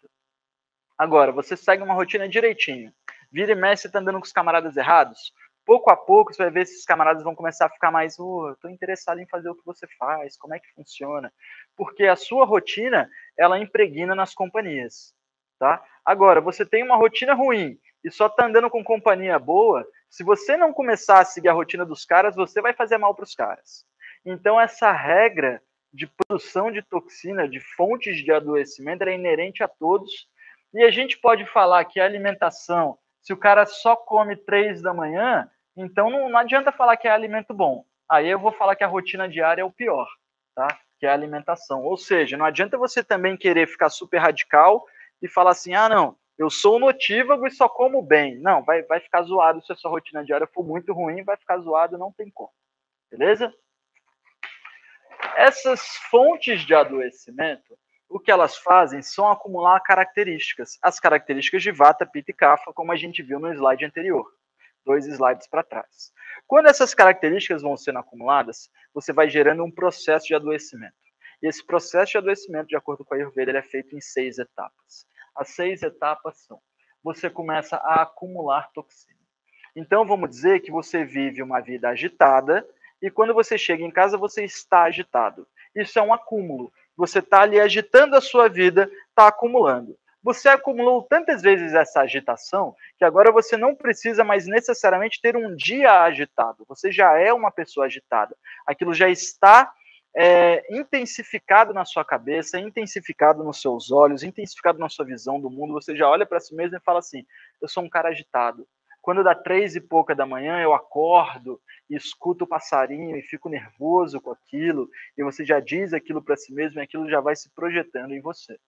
Agora, você segue uma rotina direitinho. Vira e mexe, você tá andando com os camaradas errados. Pouco a pouco, você vai ver se esses camaradas vão começar a ficar mais, eu tô interessado em fazer o que você faz, como é que funciona. Porque a sua rotina, ela impregna nas companhias, tá? Agora, você tem uma rotina ruim e só tá andando com companhia boa, se você não começar a seguir a rotina dos caras, você vai fazer mal para os caras. Então, essa regra de produção de toxina, de fontes de adoecimento, é inerente a todos. E a gente pode falar que a alimentação, se o cara só come 3 da manhã, então não adianta falar que é alimento bom. Aí eu vou falar que a rotina diária é o pior, tá? Que é a alimentação. Ou seja, não adianta você também querer ficar super radical e falar assim, não, eu sou notívago e só como bem. Não, vai ficar zoado se a sua rotina diária for muito ruim, vai ficar zoado, não tem como. Beleza? Essas fontes de adoecimento, o que elas fazem são acumular características. As características de Vata, Pitta e Kapha, como a gente viu no slide anterior. 2 slides para trás. Quando essas características vão sendo acumuladas, você vai gerando um processo de adoecimento. E esse processo de adoecimento, de acordo com a Ayurveda, ele é feito em 6 etapas. As 6 etapas são: você começa a acumular toxina. Então, vamos dizer que você vive uma vida agitada e quando você chega em casa, você está agitado. Isso é um acúmulo. Você está ali agitando a sua vida, está acumulando. Você acumulou tantas vezes essa agitação que agora você não precisa mais necessariamente ter um dia agitado. Você já é uma pessoa agitada. Aquilo já está intensificado na sua cabeça, intensificado nos seus olhos, intensificado na sua visão do mundo. Você já olha para si mesmo e fala assim: eu sou um cara agitado. Quando dá 3 e pouca da manhã, eu acordo e escuto o passarinho e fico nervoso com aquilo, e você já diz aquilo para si mesmo e aquilo já vai se projetando em você.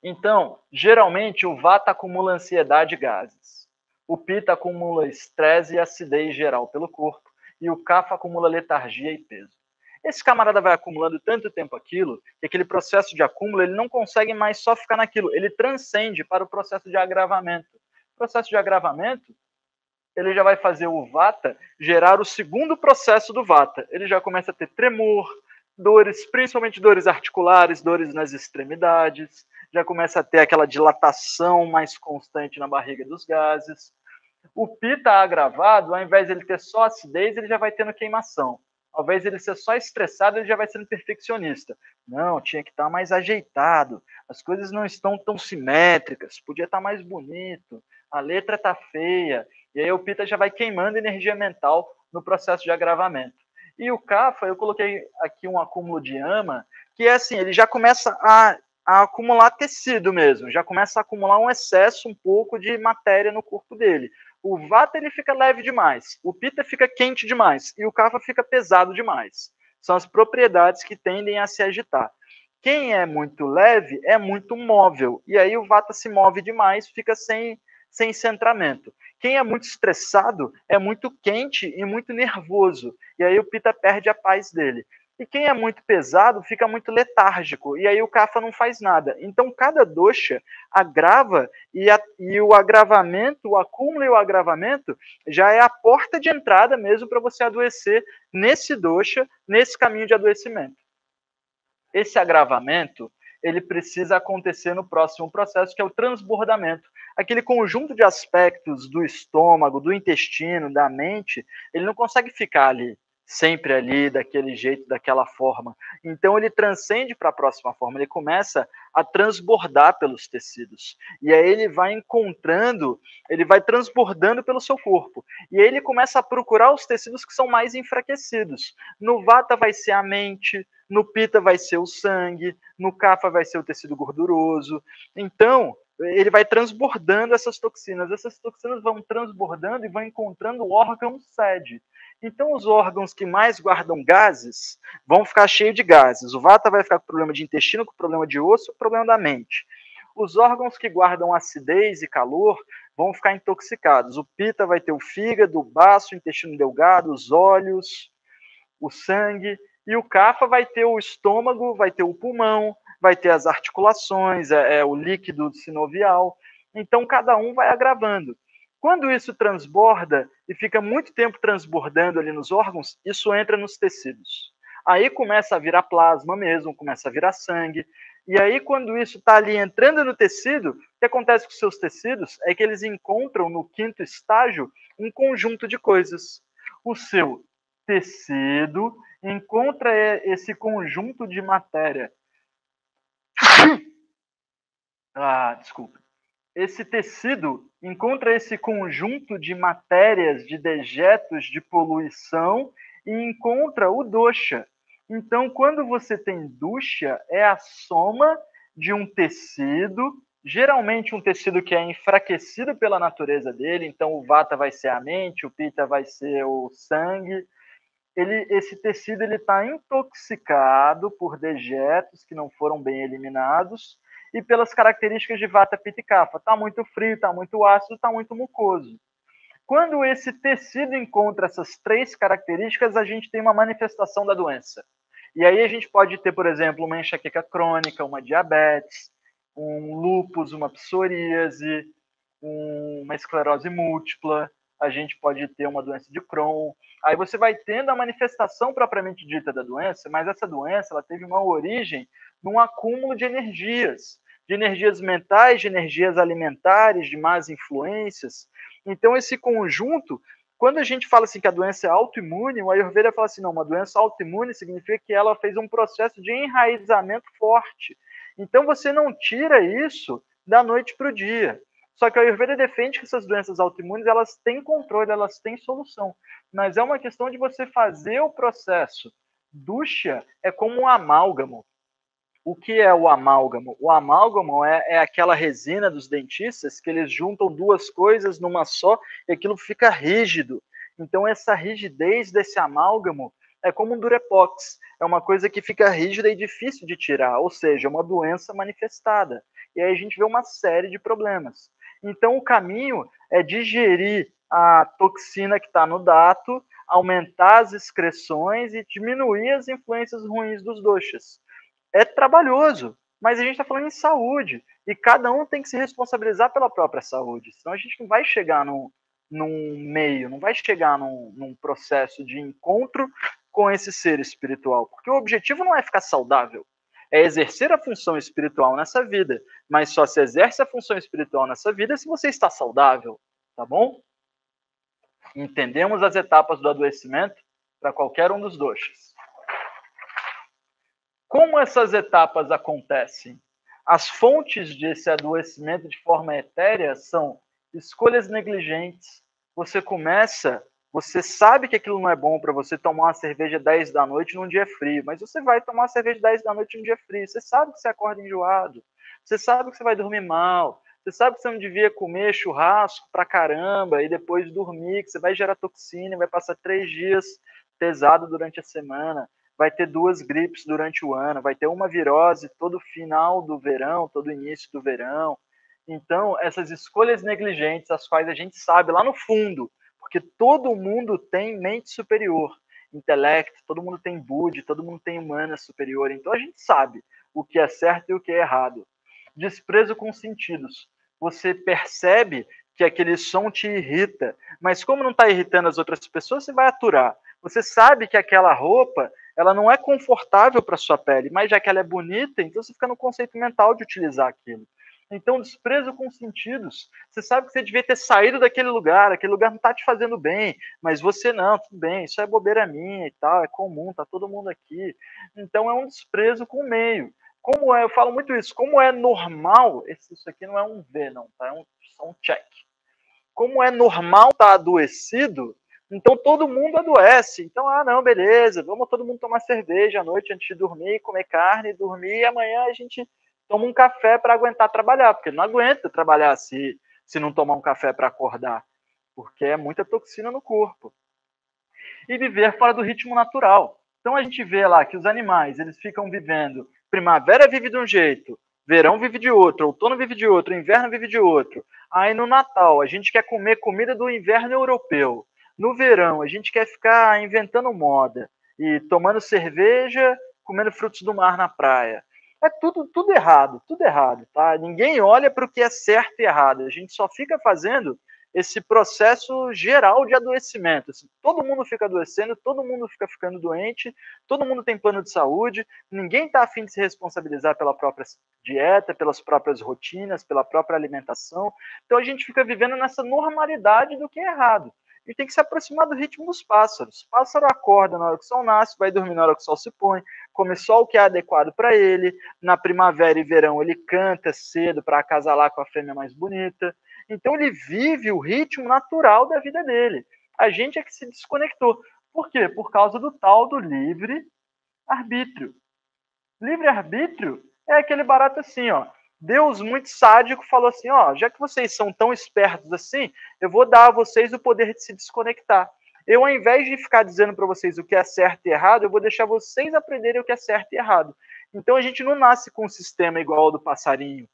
Então, geralmente o Vata acumula ansiedade e gases. O Pitta acumula estresse e acidez geral pelo corpo, e o Kapha acumula letargia e peso. Esse camarada vai acumulando tanto tempo aquilo, que aquele processo de acúmulo, ele não consegue mais só ficar naquilo, ele transcende para o processo de agravamento. O processo de agravamento, ele já vai fazer o Vata gerar o segundo processo do Vata. Ele já começa a ter tremor, dores, principalmente dores articulares, dores nas extremidades, já começa a ter aquela dilatação mais constante na barriga dos gases. O Pitta agravado, ao invés de ele ter só acidez, ele já vai tendo queimação. Ao invés de ele ser só estressado, ele já vai sendo perfeccionista. Não, tinha que estar mais ajeitado. As coisas não estão tão simétricas. Podia estar mais bonito. A letra está feia. E aí o Pitta já vai queimando energia mental no processo de agravamento. E o Kapha, eu coloquei aqui um acúmulo de ama, que é assim, ele já começa a acumular tecido mesmo, já começa a acumular um excesso, um pouco de matéria no corpo dele. O Vata ele fica leve demais, o Pitta fica quente demais e o Kapha fica pesado demais. São as propriedades que tendem a se agitar. Quem é muito leve é muito móvel, e aí o Vata se move demais, fica sem centramento. Quem é muito estressado é muito quente e muito nervoso, e aí o Pitta perde a paz dele. E quem é muito pesado fica muito letárgico, e aí o Kapha não faz nada. Então, cada dosha agrava, e o agravamento, o acúmulo e o agravamento, já é a porta de entrada mesmo para você adoecer nesse dosha, nesse caminho de adoecimento. Esse agravamento, ele precisa acontecer no próximo processo, que é o transbordamento. Aquele conjunto de aspectos do estômago, do intestino, da mente, ele não consegue ficar ali sempre ali, daquele jeito, daquela forma. Então ele transcende para a próxima forma, ele começa a transbordar pelos tecidos. E aí ele vai encontrando, ele vai transbordando pelo seu corpo. E aí ele começa a procurar os tecidos que são mais enfraquecidos. No Vata vai ser a mente, no Pitta vai ser o sangue, no Kapha vai ser o tecido gorduroso. Então, ele vai transbordando essas toxinas vão transbordando e vão encontrando o órgão sede. Então, os órgãos que mais guardam gases vão ficar cheios de gases. O Vata vai ficar com problema de intestino, com problema de osso, com problema da mente. Os órgãos que guardam acidez e calor vão ficar intoxicados. O Pitta vai ter o fígado, o baço, o intestino delgado, os olhos, o sangue. E o Kapha vai ter o estômago, vai ter o pulmão, vai ter as articulações, o líquido sinovial. Então, cada um vai agravando. Quando isso transborda e fica muito tempo transbordando ali nos órgãos, isso entra nos tecidos. Aí começa a virar plasma mesmo, começa a virar sangue. E aí, quando isso está ali entrando no tecido, o que acontece com os seus tecidos é que eles encontram no quinto estágio um conjunto de coisas. O seu tecido encontra esse conjunto de matéria. Desculpa. Esse tecido encontra esse conjunto de matérias, de dejetos, de poluição e encontra o dosha. Então, quando você tem dosha, é a soma de um tecido, geralmente um tecido que é enfraquecido pela natureza dele, então o vata vai ser a mente, o pitta vai ser o sangue. Esse tecido está intoxicado por dejetos que não foram bem eliminados e pelas características de Vata, Pitta e Kapha. Está muito frio, está muito ácido, está muito mucoso. Quando esse tecido encontra essas três características, a gente tem uma manifestação da doença. E aí a gente pode ter, por exemplo, uma enxaqueca crônica, uma diabetes, um lúpus, uma psoríase, uma esclerose múltipla, a gente pode ter uma doença de Crohn. Aí você vai tendo a manifestação propriamente dita da doença, mas essa doença ela teve uma origem num acúmulo de energias mentais, de energias alimentares, de más influências. Então, esse conjunto, quando a gente fala assim que a doença é autoimune, o Ayurveda fala assim, não, uma doença autoimune significa que ela fez um processo de enraizamento forte. Então, você não tira isso da noite para o dia. Só que a Ayurveda defende que essas doenças autoimunes elas têm controle, elas têm solução. Mas é uma questão de você fazer o processo. Dusha é como um amálgamo. O que é o amálgamo? O amálgamo é aquela resina dos dentistas que eles juntam duas coisas numa só e aquilo fica rígido. Então, essa rigidez desse amálgamo é como um durepox. É uma coisa que fica rígida e difícil de tirar, ou seja, uma doença manifestada. E aí a gente vê uma série de problemas. Então, o caminho é digerir a toxina que está no dato, aumentar as excreções e diminuir as influências ruins dos doshas. É trabalhoso, mas a gente está falando em saúde e cada um tem que se responsabilizar pela própria saúde. Senão a gente não vai chegar num meio, não vai chegar num processo de encontro com esse ser espiritual, porque o objetivo não é ficar saudável, é exercer a função espiritual nessa vida, mas só se exerce a função espiritual nessa vida se você está saudável, tá bom? Entendemos as etapas do adoecimento para qualquer um dos doshas. Como essas etapas acontecem? As fontes desse adoecimento de forma etérea são escolhas negligentes. Você sabe que aquilo não é bom para você tomar uma cerveja 10 da noite num dia frio, mas você vai tomar uma cerveja 10 da noite num dia frio. Você sabe que você acorda enjoado, você sabe que você vai dormir mal, você sabe que você não devia comer churrasco pra caramba e depois dormir, que você vai gerar toxina, vai passar 3 dias pesado durante a semana, vai ter 2 gripes durante o ano, vai ter uma virose todo final do verão, todo início do verão. Então, essas escolhas negligentes, as quais a gente sabe lá no fundo, porque todo mundo tem mente superior, intelecto, todo mundo tem buddhi, todo mundo tem humana superior, então a gente sabe o que é certo e o que é errado. Desprezo com sentidos. Você percebe que aquele som te irrita, mas como não está irritando as outras pessoas, você vai aturar. Você sabe que aquela roupa ela não é confortável para sua pele, mas já que ela é bonita, então você fica no conceito mental de utilizar aquilo. Então, desprezo com sentidos. Você sabe que você devia ter saído daquele lugar, aquele lugar não está te fazendo bem, mas você não, tudo bem, isso é bobeira minha e tal, é comum, tá todo mundo aqui. Então, é um desprezo com o meio. Como é, eu falo muito isso, como é normal, isso aqui não é um V, não, tá? Só um check. Como é normal estar adoecido, então todo mundo adoece. Então, não, beleza, vamos todo mundo tomar cerveja à noite antes de dormir, comer carne, dormir, e amanhã a gente toma um café para aguentar trabalhar, porque não aguenta trabalhar se não tomar um café para acordar, porque é muita toxina no corpo. E viver fora do ritmo natural. Então a gente vê lá que os animais, eles ficam vivendo, primavera vive de um jeito, verão vive de outro, outono vive de outro, inverno vive de outro. Aí no Natal, a gente quer comer comida do inverno europeu. No verão, a gente quer ficar inventando moda e tomando cerveja, comendo frutos do mar na praia. É tudo errado, tá? Ninguém olha para o que é certo e errado. A gente só fica fazendo esse processo geral de adoecimento. Assim, todo mundo fica adoecendo, todo mundo fica ficando doente, todo mundo tem plano de saúde, ninguém está afim de se responsabilizar pela própria dieta, pelas próprias rotinas, pela própria alimentação. Então a gente fica vivendo nessa normalidade do que é errado. E tem que se aproximar do ritmo dos pássaros. O pássaro acorda na hora que o sol nasce, vai dormir na hora que o sol se põe, come só o que é adequado para ele. Na primavera e verão ele canta cedo para acasalar com a fêmea mais bonita. Então ele vive o ritmo natural da vida dele. A gente é que se desconectou. Por quê? Por causa do tal do livre-arbítrio. Livre-arbítrio é aquele barato assim, ó. Deus muito sádico falou assim, ó, já que vocês são tão espertos assim, eu vou dar a vocês o poder de se desconectar. Eu, ao invés de ficar dizendo para vocês o que é certo e errado, eu vou deixar vocês aprenderem o que é certo e errado. Então a gente não nasce com um sistema igual ao do passarinho,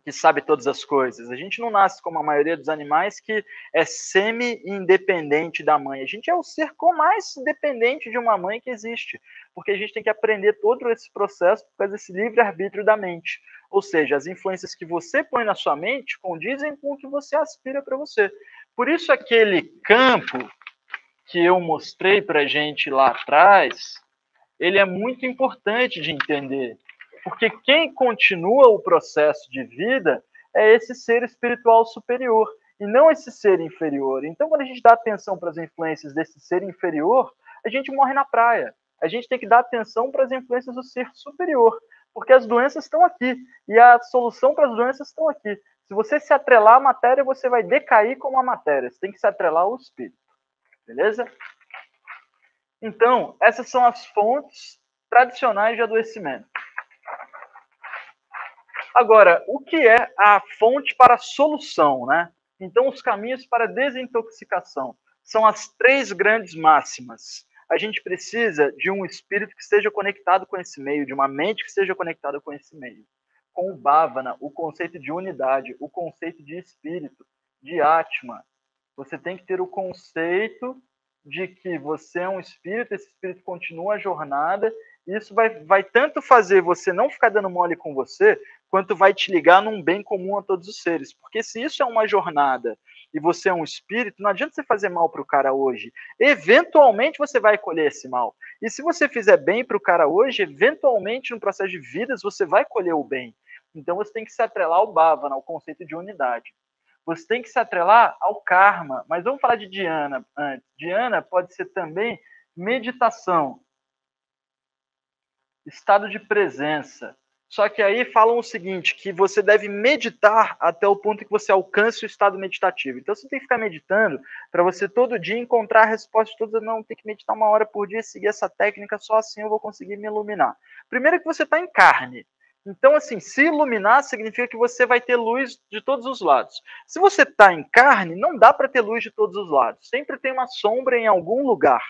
que sabe todas as coisas. A gente não nasce como a maioria dos animais que é semi-independente da mãe. A gente é o ser mais dependente de uma mãe que existe, porque a gente tem que aprender todo esse processo por causa desse livre-arbítrio da mente. Ou seja, as influências que você põe na sua mente condizem com o que você aspira para você. Por isso aquele campo que eu mostrei para a gente lá atrás, ele é muito importante de entender, porque quem continua o processo de vida é esse ser espiritual superior, e não esse ser inferior. Então, quando a gente dá atenção para as influências desse ser inferior, a gente morre na praia. A gente tem que dar atenção para as influências do ser superior, porque as doenças estão aqui, e a solução para as doenças estão aqui. Se você se atrelar à matéria, você vai decair como a matéria. Você tem que se atrelar ao espírito. Beleza? Então, essas são as fontes tradicionais de adoecimento. Agora, o que é a fonte para a solução, né? Então, os caminhos para a desintoxicação são as três grandes máximas. A gente precisa de um espírito que esteja conectado com esse meio, de uma mente que esteja conectada com esse meio. Com o Bhavana, o conceito de unidade, o conceito de espírito, de Atma. Você tem que ter o conceito de que você é um espírito, esse espírito continua a jornada, e isso vai tanto fazer você não ficar dando mole com você, quanto vai te ligar num bem comum a todos os seres. Porque se isso é uma jornada e você é um espírito, não adianta você fazer mal para o cara hoje. Eventualmente você vai colher esse mal. E se você fizer bem para o cara hoje, eventualmente no processo de vidas você vai colher o bem. Então você tem que se atrelar ao Bhavana, ao conceito de unidade. Você tem que se atrelar ao karma. Mas vamos falar de dhyana antes. Dhyana pode ser também meditação, estado de presença. Só que aí falam o seguinte, que você deve meditar até o ponto que você alcance o estado meditativo. Então você tem que ficar meditando para você todo dia encontrar a resposta todas. Não, tem que meditar 1 hora por dia, seguir essa técnica, só assim eu vou conseguir me iluminar. Primeiro que você está em carne. Então, assim, se iluminar significa que você vai ter luz de todos os lados. Se você está em carne, não dá para ter luz de todos os lados. Sempre tem uma sombra em algum lugar.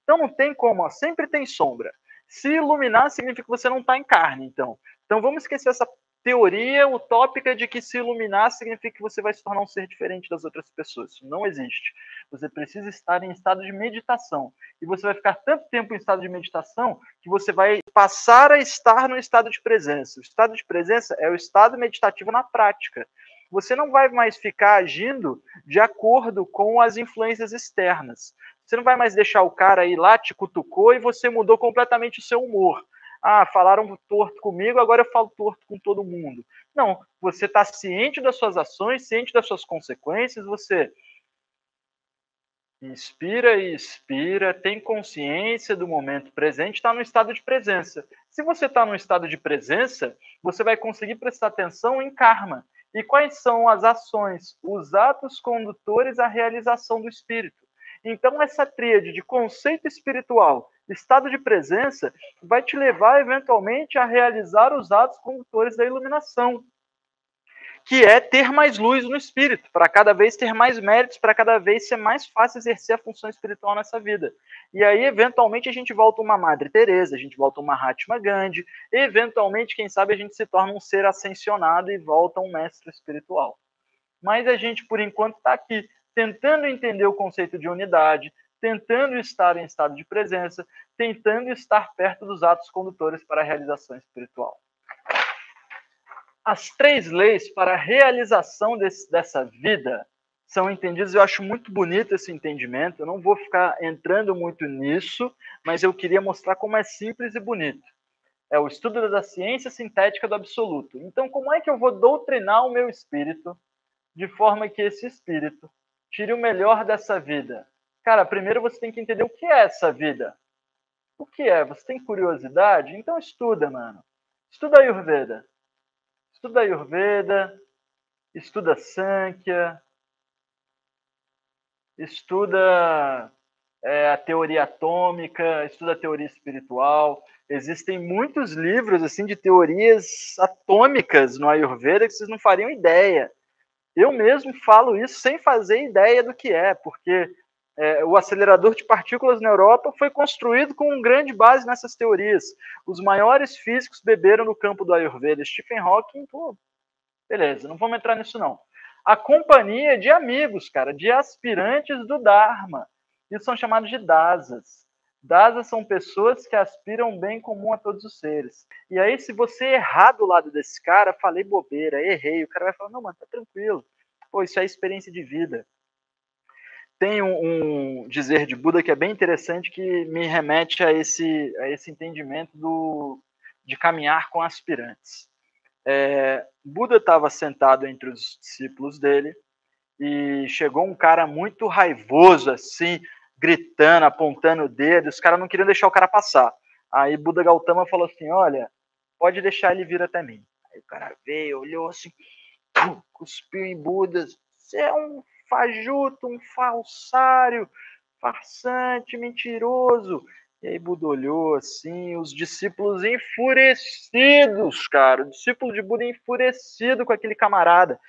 Então não tem como, ó, sempre tem sombra. Se iluminar significa que você não está em carne, então. Então vamos esquecer essa teoria utópica de que se iluminar significa que você vai se tornar um ser diferente das outras pessoas. Isso não existe. Você precisa estar em estado de meditação. E você vai ficar tanto tempo em estado de meditação que você vai passar a estar no estado de presença. O estado de presença é o estado meditativo na prática. Você não vai mais ficar agindo de acordo com as influências externas. Você não vai mais deixar o cara ir lá, te cutucou e você mudou completamente o seu humor. Ah, falaram torto comigo, agora eu falo torto com todo mundo. Não, você está ciente das suas ações, ciente das suas consequências, você inspira e expira, tem consciência do momento presente, está no estado de presença. Se você está no estado de presença, você vai conseguir prestar atenção em karma. E quais são as ações, os atos condutores à realização do espírito? Então, essa tríade de conceito espiritual, estado de presença, vai te levar eventualmente a realizar os atos condutores da iluminação, que é ter mais luz no espírito, para cada vez ter mais méritos, para cada vez ser mais fácil exercer a função espiritual nessa vida. E aí, eventualmente, a gente volta uma Madre Teresa, a gente volta uma Mahatma Gandhi, e, eventualmente, quem sabe, a gente se torna um ser ascensionado e volta um mestre espiritual. Mas a gente, por enquanto, está aqui, tentando entender o conceito de unidade, tentando estar em estado de presença, tentando estar perto dos atos condutores para a realização espiritual. As 3 leis para a realização dessa vida são entendidas. Eu acho muito bonito esse entendimento. Eu não vou ficar entrando muito nisso, mas eu queria mostrar como é simples e bonito. É o estudo da ciência sintética do absoluto. Então, como é que eu vou doutrinar o meu espírito de forma que esse espírito tire o melhor dessa vida? Cara, primeiro você tem que entender o que é essa vida. O que é? Você tem curiosidade? Então estuda, mano. Estuda Ayurveda. Estuda Ayurveda, estuda Sankhya, estuda a teoria atômica, estuda a teoria espiritual. Existem muitos livros assim de teorias atômicas no Ayurveda que vocês não fariam ideia. Eu mesmo falo isso sem fazer ideia do que é, porque o acelerador de partículas na Europa foi construído com grande base nessas teorias. Os maiores físicos beberam no campo do Ayurveda. Stephen Hawking, pô, beleza, não vamos entrar nisso não. A companhia de amigos, cara, de aspirantes do Dharma. Isso são chamados de dasas. Dasas são pessoas que aspiram bem comum a todos os seres. E aí, se você errar do lado desse cara, falei bobeira, errei, o cara vai falar, não, mano, tá tranquilo. Pô, isso é experiência de vida. Tem um dizer de Buda que é bem interessante, que me remete a esse entendimento de caminhar com aspirantes. Buda estava sentado entre os discípulos dele e chegou um cara muito raivoso, assim, gritando, apontando o dedo. Os caras não queriam deixar o cara passar. Aí Buda Gautama falou assim: olha, pode deixar ele vir até mim. Aí o cara veio, olhou assim, cuspiu em Buda. Você é um fajuto, um falsário, farsante, mentiroso. E aí Buda olhou assim, os discípulos enfurecidos, cara. O discípulo de Buda enfurecido com aquele camarada.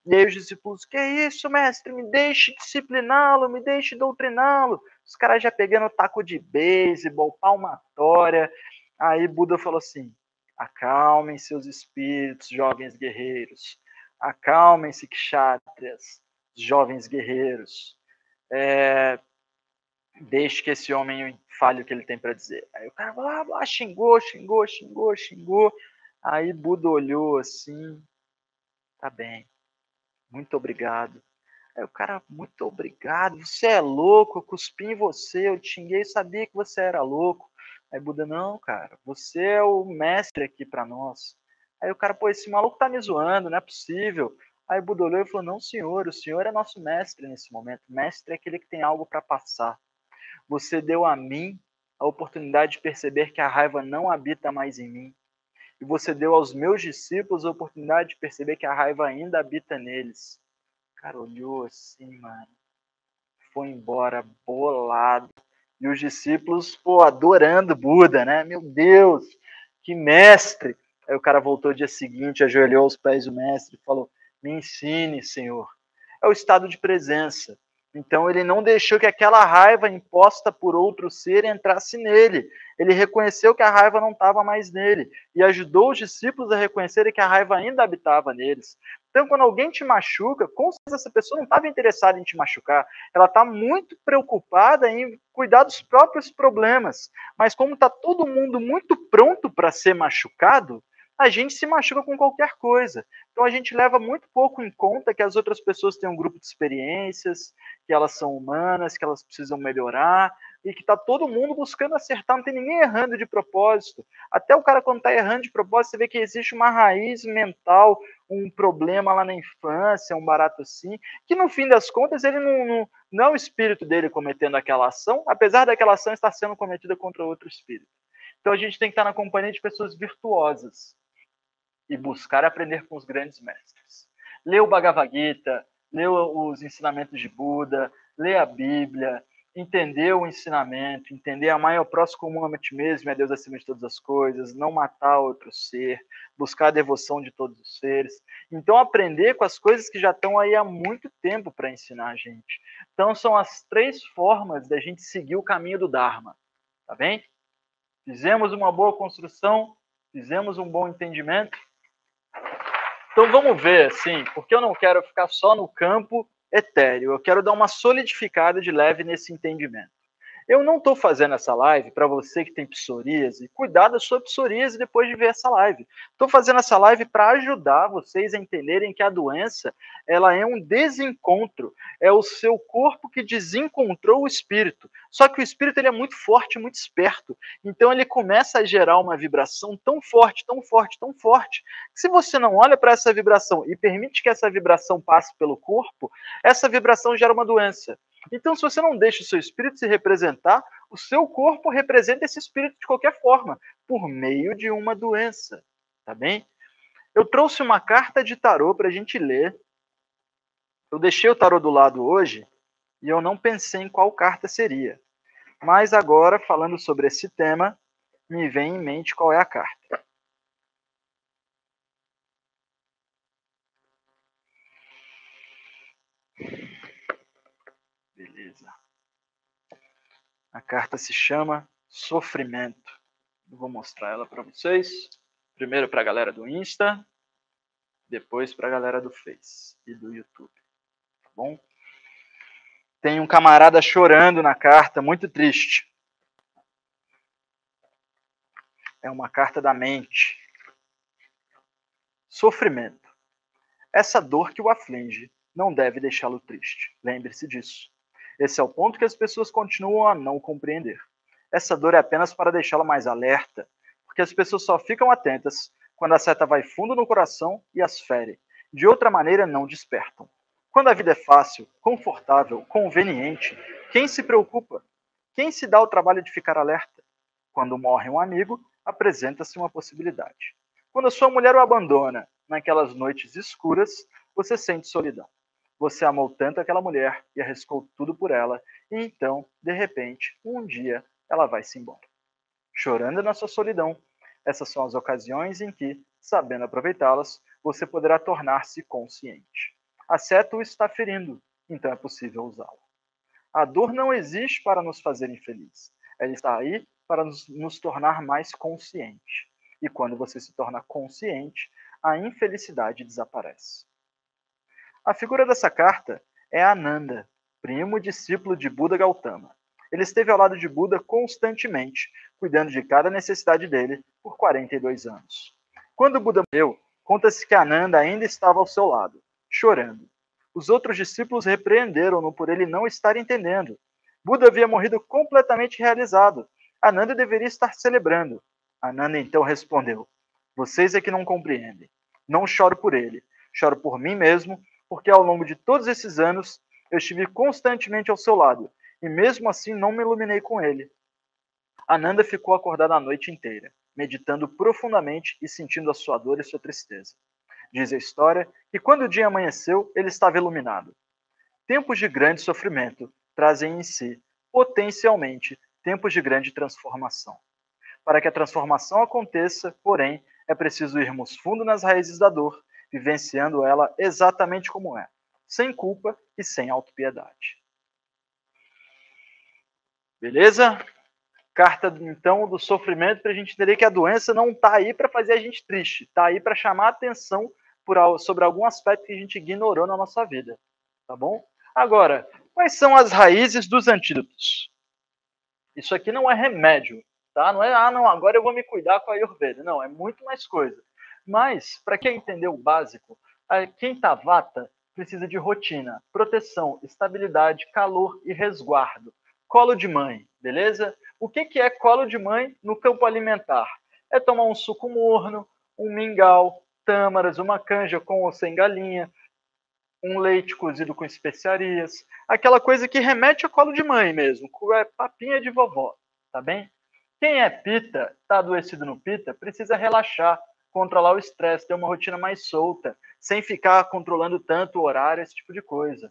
E aí os discípulos, que isso, mestre? Me deixe discipliná-lo, me deixe doutriná-lo. Os caras já pegando taco de beisebol, palmatória. Aí Buda falou assim, acalmem seus espíritos, jovens guerreiros. Acalmem-se, kshatriyas, jovens guerreiros. Deixe que esse homem fale o que ele tem para dizer. Aí o cara xingou. Aí Buda olhou assim, tá bem, muito obrigado. Aí o cara, muito obrigado, você é louco, eu cuspi em você, eu te xinguei, sabia que você era louco. Aí Buda, não, cara, você é o mestre aqui para nós. Aí o cara, pô, esse maluco tá me zoando, não é possível. Aí Buda olhou e falou, não, senhor, o senhor é nosso mestre nesse momento. Mestre é aquele que tem algo para passar. Você deu a mim a oportunidade de perceber que a raiva não habita mais em mim. E você deu aos meus discípulos a oportunidade de perceber que a raiva ainda habita neles. O cara olhou assim, mano. Foi embora bolado. E os discípulos, pô, adorando Buda, né? Meu Deus, que mestre. Aí o cara voltou dia seguinte, ajoelhou aos pés do mestre e falou, me ensine, Senhor. É o estado de presença. Então ele não deixou que aquela raiva imposta por outro ser entrasse nele. Ele reconheceu que a raiva não estava mais nele e ajudou os discípulos a reconhecerem que a raiva ainda habitava neles. Então, quando alguém te machuca, com certeza essa pessoa não estava interessada em te machucar. Ela está muito preocupada em cuidar dos próprios problemas. Mas como está todo mundo muito pronto para ser machucado, a gente se machuca com qualquer coisa. Então a gente leva muito pouco em conta que as outras pessoas têm um grupo de experiências, que elas são humanas, que elas precisam melhorar. e que está todo mundo buscando acertar, não tem ninguém errando de propósito. Até o cara, quando está errando de propósito, você vê que existe uma raiz mental, um problema lá na infância, um barato assim, que no fim das contas ele não é o espírito dele cometendo aquela ação, apesar daquela ação estar sendo cometida contra outro espírito. Então a gente tem que estar na companhia de pessoas virtuosas e buscar aprender com os grandes mestres. Lê o Bhagavad Gita, lê os ensinamentos de Buda, lê a Bíblia, entender o ensinamento, entender amar ao próximo como ama a ti mesmo, é Deus acima de todas as coisas, não matar outro ser, buscar a devoção de todos os seres. Então, aprender com as coisas que já estão aí há muito tempo para ensinar a gente. Então, são as 3 formas da gente seguir o caminho do Dharma. Tá bem? Fizemos uma boa construção, fizemos um bom entendimento. Então vamos ver, assim, porque eu não quero ficar só no campo etéreo, eu quero dar uma solidificada de leve nesse entendimento. Eu não estou fazendo essa live para você que tem psoríase, cuidar da sua psoríase depois de ver essa live. Estou fazendo essa live para ajudar vocês a entenderem que a doença ela é um desencontro, é o seu corpo que desencontrou o espírito. Só que o espírito ele é muito forte, muito esperto. Então ele começa a gerar uma vibração tão forte, tão forte, tão forte, que se você não olha para essa vibração e permite que essa vibração passe pelo corpo, essa vibração gera uma doença. Então, se você não deixa o seu espírito se representar, o seu corpo representa esse espírito de qualquer forma, por meio de uma doença. Tá bem? Eu trouxe uma carta de tarô para a gente ler. Eu deixei o tarô do lado hoje e eu não pensei em qual carta seria. Mas agora, falando sobre esse tema, me vem em mente qual é a carta. Beleza. A carta se chama Sofrimento. Eu vou mostrar ela para vocês. Primeiro para a galera do Insta, depois para a galera do Face e do YouTube. Tá bom? Tem um camarada chorando na carta, muito triste. É uma carta da mente. Sofrimento. Essa dor que o aflige não deve deixá-lo triste. Lembre-se disso. Esse é o ponto que as pessoas continuam a não compreender. Essa dor é apenas para deixá-la mais alerta, porque as pessoas só ficam atentas quando a seta vai fundo no coração e as fere. De outra maneira, não despertam. Quando a vida é fácil, confortável, conveniente, quem se preocupa? Quem se dá o trabalho de ficar alerta? Quando morre um amigo, apresenta-se uma possibilidade. Quando a sua mulher o abandona naquelas noites escuras, você sente solidão. Você amou tanto aquela mulher e arriscou tudo por ela, e então, de repente, um dia, ela vai se embora. Chorando na sua solidão, essas são as ocasiões em que, sabendo aproveitá-las, você poderá tornar-se consciente. A seta o está ferindo, então é possível usá-la. A dor não existe para nos fazer infelizes. Ela está aí para nos tornar mais consciente. E quando você se torna consciente, a infelicidade desaparece. A figura dessa carta é Ananda, primo e discípulo de Buda Gautama. Ele esteve ao lado de Buda constantemente, cuidando de cada necessidade dele por 42 anos. Quando Buda morreu, conta-se que Ananda ainda estava ao seu lado, chorando. Os outros discípulos repreenderam-no por ele não estar entendendo. Buda havia morrido completamente realizado. Ananda deveria estar celebrando. Ananda então respondeu: vocês é que não compreendem. Não choro por ele, choro por mim mesmo, porque ao longo de todos esses anos eu estive constantemente ao seu lado, e mesmo assim não me iluminei com ele. Ananda ficou acordado a noite inteira, meditando profundamente e sentindo a sua dor e sua tristeza. Diz a história que quando o dia amanheceu, ele estava iluminado. Tempos de grande sofrimento trazem em si, potencialmente, tempos de grande transformação. Para que a transformação aconteça, porém, é preciso irmos fundo nas raízes da dor, vivenciando ela exatamente como é, sem culpa e sem autopiedade. Beleza? Carta, então, do sofrimento para a gente entender que a doença não está aí para fazer a gente triste, está aí para chamar a atenção sobre algum aspecto que a gente ignorou na nossa vida. Tá bom? Agora, quais são as raízes dos antídotos? Isso aqui não é remédio, tá? Não é, não, agora eu vou me cuidar com a Ayurveda. Não, é muito mais coisa. Mas, para quem entendeu o básico, quem tá vata precisa de rotina, proteção, estabilidade, calor e resguardo. colo de mãe, beleza? O que é colo de mãe no campo alimentar? É tomar um suco morno, um mingau, tâmaras, uma canja com ou sem galinha, um leite cozido com especiarias, aquela coisa que remete a colo de mãe mesmo, papinha de vovó, tá bem? Quem é pita, está adoecido no pita, precisa relaxar, controlar o estresse, ter uma rotina mais solta, sem ficar controlando tanto o horário, esse tipo de coisa.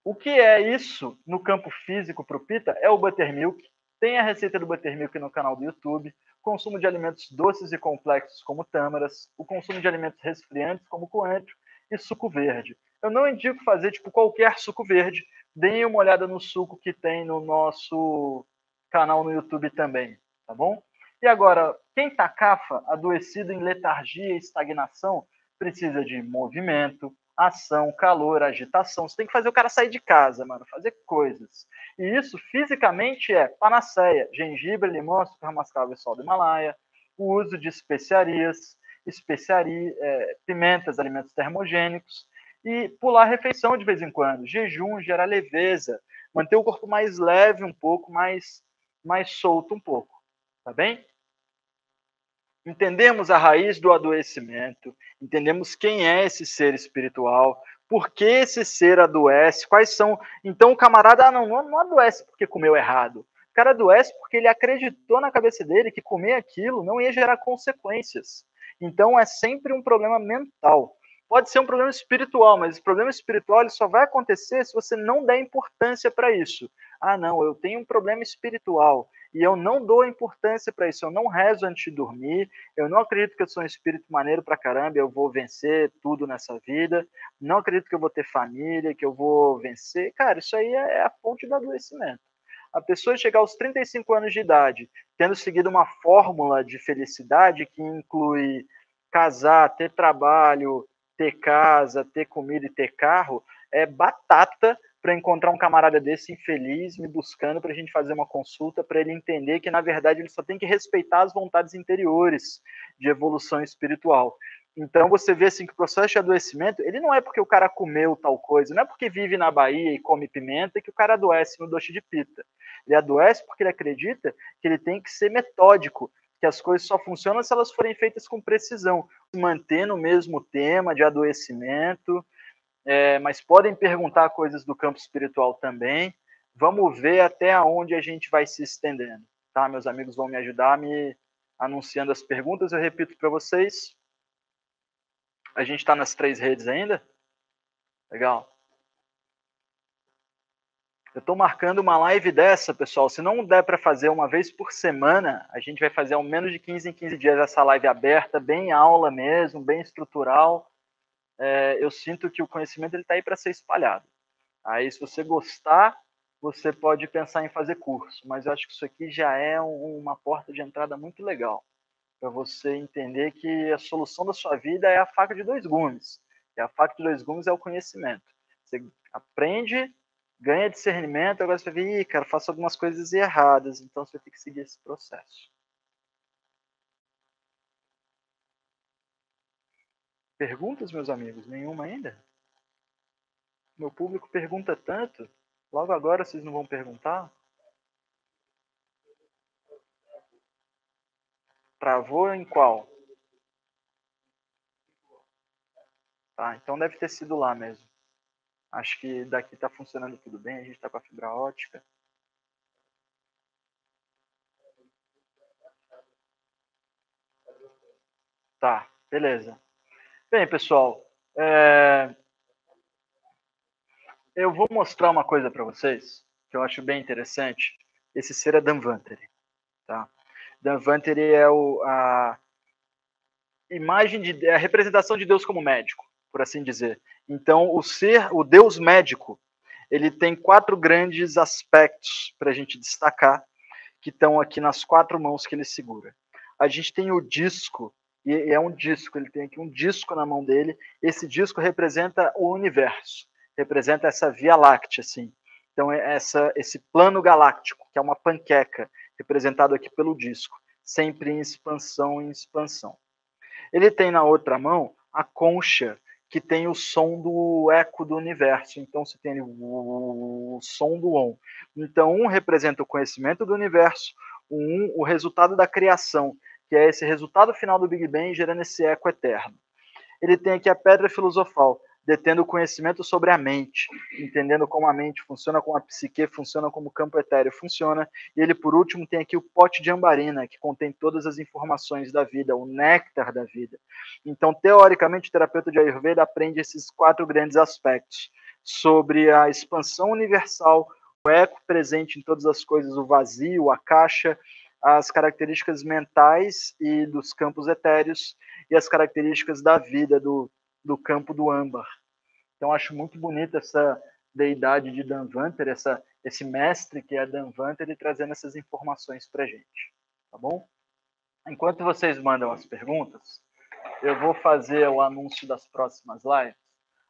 O que é isso no campo físico para o pita é o buttermilk. Tem a receita do buttermilk no canal do YouTube. Consumo de alimentos doces e complexos como tâmaras, o consumo de alimentos resfriantes como coentro e suco verde. Eu não indico fazer tipo qualquer suco verde. Deem uma olhada no suco que tem no nosso canal no YouTube também, tá bom? E agora, quem tá cafa, adoecido em letargia e estagnação, precisa de movimento, ação, calor, agitação. Você tem que fazer o cara sair de casa, mano, fazer coisas. E isso, fisicamente, é panaceia, gengibre, limão, açúcar mascavo e sal do Himalaia, o uso de especiarias, pimentas, alimentos termogênicos, e pular a refeição de vez em quando. Jejum gera leveza, manter o corpo mais leve um pouco, mais solto um pouco, tá bem? Entendemos a raiz do adoecimento, entendemos quem é esse ser espiritual, por que esse ser adoece, quais são. Então o camarada não adoece porque comeu errado. O cara adoece porque ele acreditou na cabeça dele que comer aquilo não ia gerar consequências. Então é sempre um problema mental. Pode ser um problema espiritual, mas esse problema espiritual ele só vai acontecer se você não der importância para isso. Ah, não, eu tenho um problema espiritual e eu não dou importância para isso. Eu não rezo antes de dormir, eu não acredito que eu sou um espírito maneiro pra caramba, eu vou vencer tudo nessa vida. Não acredito que eu vou ter família, que eu vou vencer. Cara, isso aí é a fonte do adoecimento. A pessoa chegar aos 35 anos de idade, tendo seguido uma fórmula de felicidade que inclui casar, ter trabalho, ter casa, ter comida e ter carro, é batata para encontrar um camarada desse infeliz me buscando para a gente fazer uma consulta para ele entender que na verdade ele só tem que respeitar as vontades interiores de evolução espiritual. Então você vê assim que o processo de adoecimento, ele não é porque o cara comeu tal coisa, não é porque vive na Bahia e come pimenta que o cara adoece no doce de pita. Ele adoece porque ele acredita que ele tem que ser metódico, que as coisas só funcionam se elas forem feitas com precisão, manter no mesmo tema de adoecimento, mas podem perguntar coisas do campo espiritual também. Vamos ver até onde a gente vai se estendendo. Tá? Meus amigos vão me ajudar me anunciando as perguntas. Eu repito para vocês. A gente está nas 3 redes ainda? Legal. Eu estou marcando uma live dessa, pessoal. Se não der para fazer uma vez por semana, a gente vai fazer ao menos de 15 em 15 dias essa live aberta, bem aula mesmo, bem estrutural. Eu sinto que o conhecimento está aí para ser espalhado. Aí, se você gostar, você pode pensar em fazer curso. Mas eu acho que isso aqui já é uma porta de entrada muito legal para você entender que a solução da sua vida é a faca de 2 gumes. E a faca de 2 gumes é o conhecimento. Você aprende, ganha discernimento, agora você vai ver, cara, faço algumas coisas erradas, então você vai ter que seguir esse processo. Perguntas, meus amigos? Nenhuma ainda? Meu público pergunta tanto, logo agora vocês não vão perguntar? Travou em qual? Tá, então deve ter sido lá mesmo. Acho que daqui está funcionando tudo bem, a gente está com a fibra ótica. Tá, beleza. Bem, pessoal, eu vou mostrar uma coisa para vocês que eu acho bem interessante. Esse ser é Dhanvantari. Tá? Dhanvantari é a imagem a representação de Deus como médico, por assim dizer. Então, o Deus médico, ele tem 4 grandes aspectos para a gente destacar, que estão aqui nas 4 mãos que ele segura. A gente tem o disco, e é um disco, ele tem aqui um disco na mão dele. Esse disco representa o universo, representa essa Via Láctea, assim. Então, esse plano galáctico, que é uma panqueca, representado aqui pelo disco, sempre em expansão. Ele tem na outra mão a concha, que tem o som do eco do universo. Então, você tem o som do on. Então, um representa o conhecimento do universo, o resultado da criação, que é esse resultado final do Big Bang gerando esse eco eterno. Ele tem aqui a pedra filosofal, detendo o conhecimento sobre a mente, entendendo como a mente funciona, como a psique funciona, como o campo etéreo funciona. E ele, por último, tem aqui o pote de ambarina, que contém todas as informações da vida, o néctar da vida. Então, teoricamente, o terapeuta de Ayurveda aprende esses 4 grandes aspectos sobre a expansão universal, o eco presente em todas as coisas, o vazio, a caixa, as características mentais e dos campos etéreos e as características da vida do campo do âmbar. Então, acho muito bonita essa deidade de Dhanvantari, esse mestre que é Dhanvantari, trazendo essas informações para a gente. Tá bom? Enquanto vocês mandam as perguntas, eu vou fazer o anúncio das próximas lives.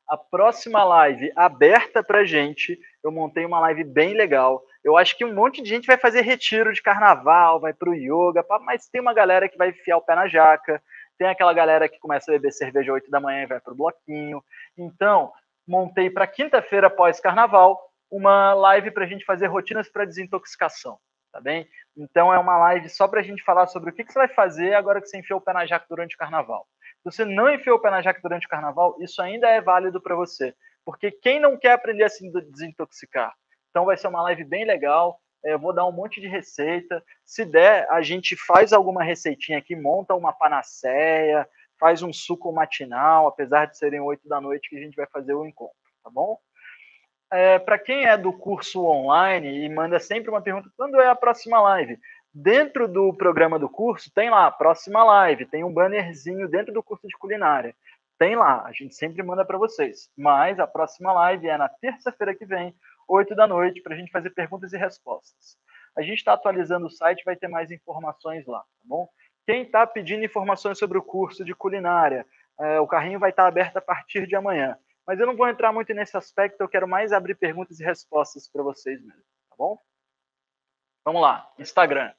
A próxima live aberta para gente, eu montei uma live bem legal. Eu acho que um monte de gente vai fazer retiro de carnaval, vai para o yoga, mas tem uma galera que vai enfiar o pé na jaca, tem aquela galera que começa a beber cerveja às 8 da manhã e vai para o bloquinho. Então, montei para quinta-feira pós-carnaval uma live para a gente fazer rotinas para desintoxicação, tá bem? Então, é uma live só para a gente falar sobre o que você vai fazer agora que você enfiou o pé na jaca durante o carnaval. Se você não enfiou o pé na jaca durante o carnaval, isso ainda é válido para você. Porque quem não quer aprender a se desintoxicar? Então vai ser uma live bem legal. Eu vou dar um monte de receita. Se der, a gente faz alguma receitinha aqui, monta uma panaceia, faz um suco matinal, apesar de serem 8 da noite que a gente vai fazer o encontro, tá bom? Para quem é do curso online e manda sempre uma pergunta, quando é a próxima live? Dentro do programa do curso, tem lá, próxima live, tem um bannerzinho dentro do curso de culinária. Tem lá, a gente sempre manda para vocês. Mas a próxima live é na terça-feira que vem, 8 da noite, para a gente fazer perguntas e respostas. A gente está atualizando o site, vai ter mais informações lá, tá bom? Quem está pedindo informações sobre o curso de culinária, o carrinho vai estar aberto a partir de amanhã. Mas eu não vou entrar muito nesse aspecto, eu quero mais abrir perguntas e respostas para vocês mesmo, tá bom? Vamos lá, Instagram.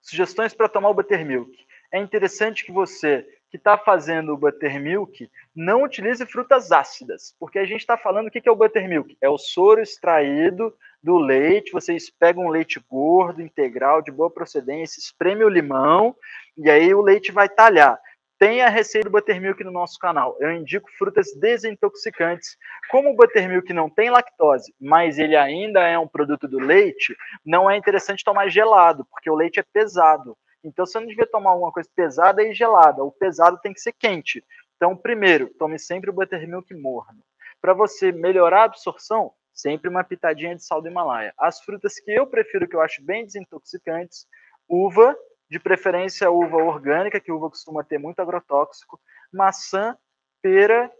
Sugestões para tomar o buttermilk. É interessante que você que está fazendo o buttermilk não utilize frutas ácidas, porque a gente está falando o que é o buttermilk. É o soro extraído do leite, vocês pegam um leite gordo, integral, de boa procedência, espreme o limão e aí o leite vai talhar. Tem a receita do buttermilk no nosso canal. Eu indico frutas desintoxicantes. Como o buttermilk não tem lactose, mas ele ainda é um produto do leite, não é interessante tomar gelado, porque o leite é pesado. Então, você não devia tomar alguma coisa pesada e gelada. O pesado tem que ser quente. Então, primeiro, tome sempre o buttermilk morno. Para você melhorar a absorção, sempre uma pitadinha de sal do Himalaia. As frutas que eu prefiro, que eu acho bem desintoxicantes, uva, de preferência uva orgânica, que uva costuma ter muito agrotóxico, maçã, pera,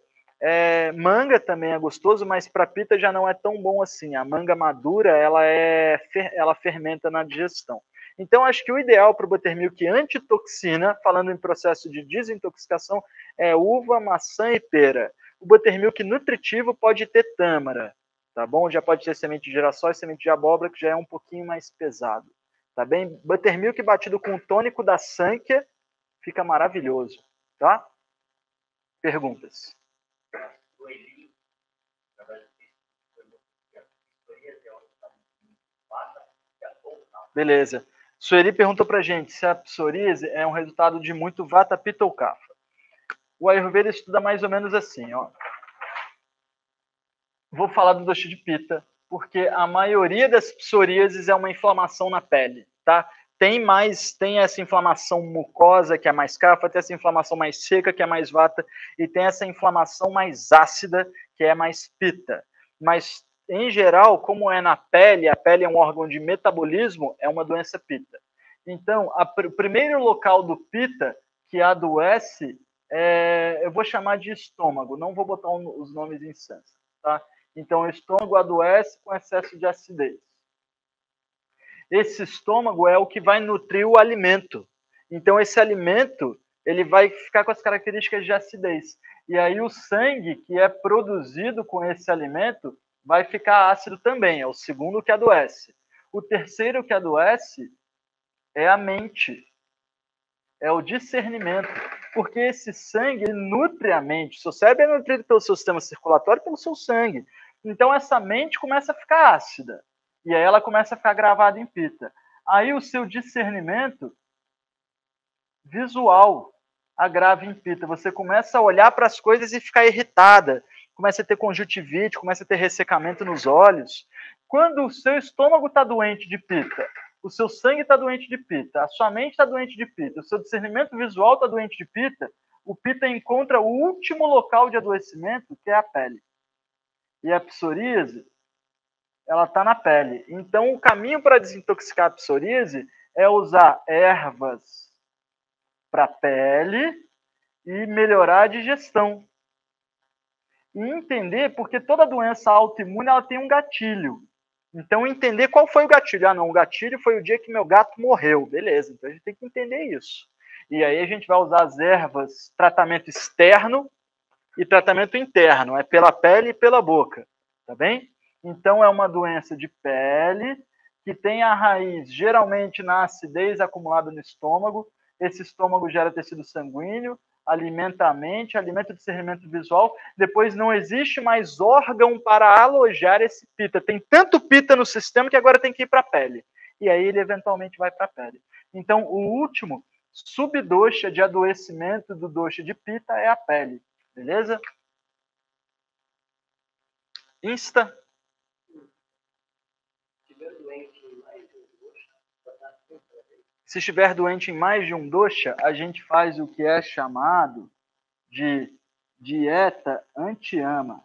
manga também é gostoso, mas para pita já não é tão bom assim. A manga madura, ela fermenta na digestão. Então, acho que o ideal para o buttermilk antitoxina, falando em processo de desintoxicação, é uva, maçã e pera. O buttermilk nutritivo pode ter tâmara, tá bom? Já pode ter semente de girassol e semente de abóbora, que já é um pouquinho mais pesado, tá bem? Buttermilk batido com o tônico da Sankhya fica maravilhoso, tá? Perguntas? Beleza. Sueli perguntou pra gente se a psoríase é um resultado de muito vata, pitta ou kapha. O Ayurveda estuda mais ou menos assim, ó. Vou falar do dosha de pitta, porque a maioria das psoríases é uma inflamação na pele, tá? Tem essa inflamação mucosa, que é mais kapha, tem essa inflamação mais seca, que é mais vata, e tem essa inflamação mais ácida, que é mais pitta. Mas, em geral, como é na pele, a pele é um órgão de metabolismo, é uma doença pitta. Então, o primeiro local do pitta que adoece, eu vou chamar de estômago, não vou botar os nomes em sânscrito, tá? Então, o estômago adoece com excesso de acidez. Esse estômago é o que vai nutrir o alimento. Então, esse alimento ele vai ficar com as características de acidez. E aí, o sangue que é produzido com esse alimento vai ficar ácido também. É o segundo que adoece. O terceiro que adoece é a mente. É o discernimento. Porque esse sangue nutre a mente. O seu cérebro é nutrido pelo seu sistema circulatório e pelo seu sangue. Então essa mente começa a ficar ácida. E aí ela começa a ficar gravada em pita. Aí o seu discernimento visual agrava em pita. Você começa a olhar para as coisas e ficar irritada. Começa a ter conjuntivite, começa a ter ressecamento nos olhos. Quando o seu estômago está doente de pita, o seu sangue está doente de pita, a sua mente está doente de pita, o seu discernimento visual está doente de pita, o pita encontra o último local de adoecimento, que é a pele. E a psoríase, ela está na pele. Então, o caminho para desintoxicar a psoríase é usar ervas para a pele e melhorar a digestão. E entender, porque toda doença autoimune ela tem um gatilho. Então, entender qual foi o gatilho. Ah, não, o gatilho foi o dia que meu gato morreu. Beleza, então a gente tem que entender isso. E aí a gente vai usar as ervas, tratamento externo e tratamento interno. É pela pele e pela boca, tá bem? Então, é uma doença de pele que tem a raiz geralmente na acidez acumulada no estômago. Esse estômago gera tecido sanguíneo, alimenta a mente, alimenta o discernimento visual. Depois não existe mais órgão para alojar esse pita. Tem tanto pita no sistema que agora tem que ir para a pele. E aí ele eventualmente vai para a pele. Então, o último subdosha de adoecimento do dosha de pita é a pele. Beleza? Insta. Se estiver doente em mais de um dosha, a gente faz o que é chamado de dieta anti-ama.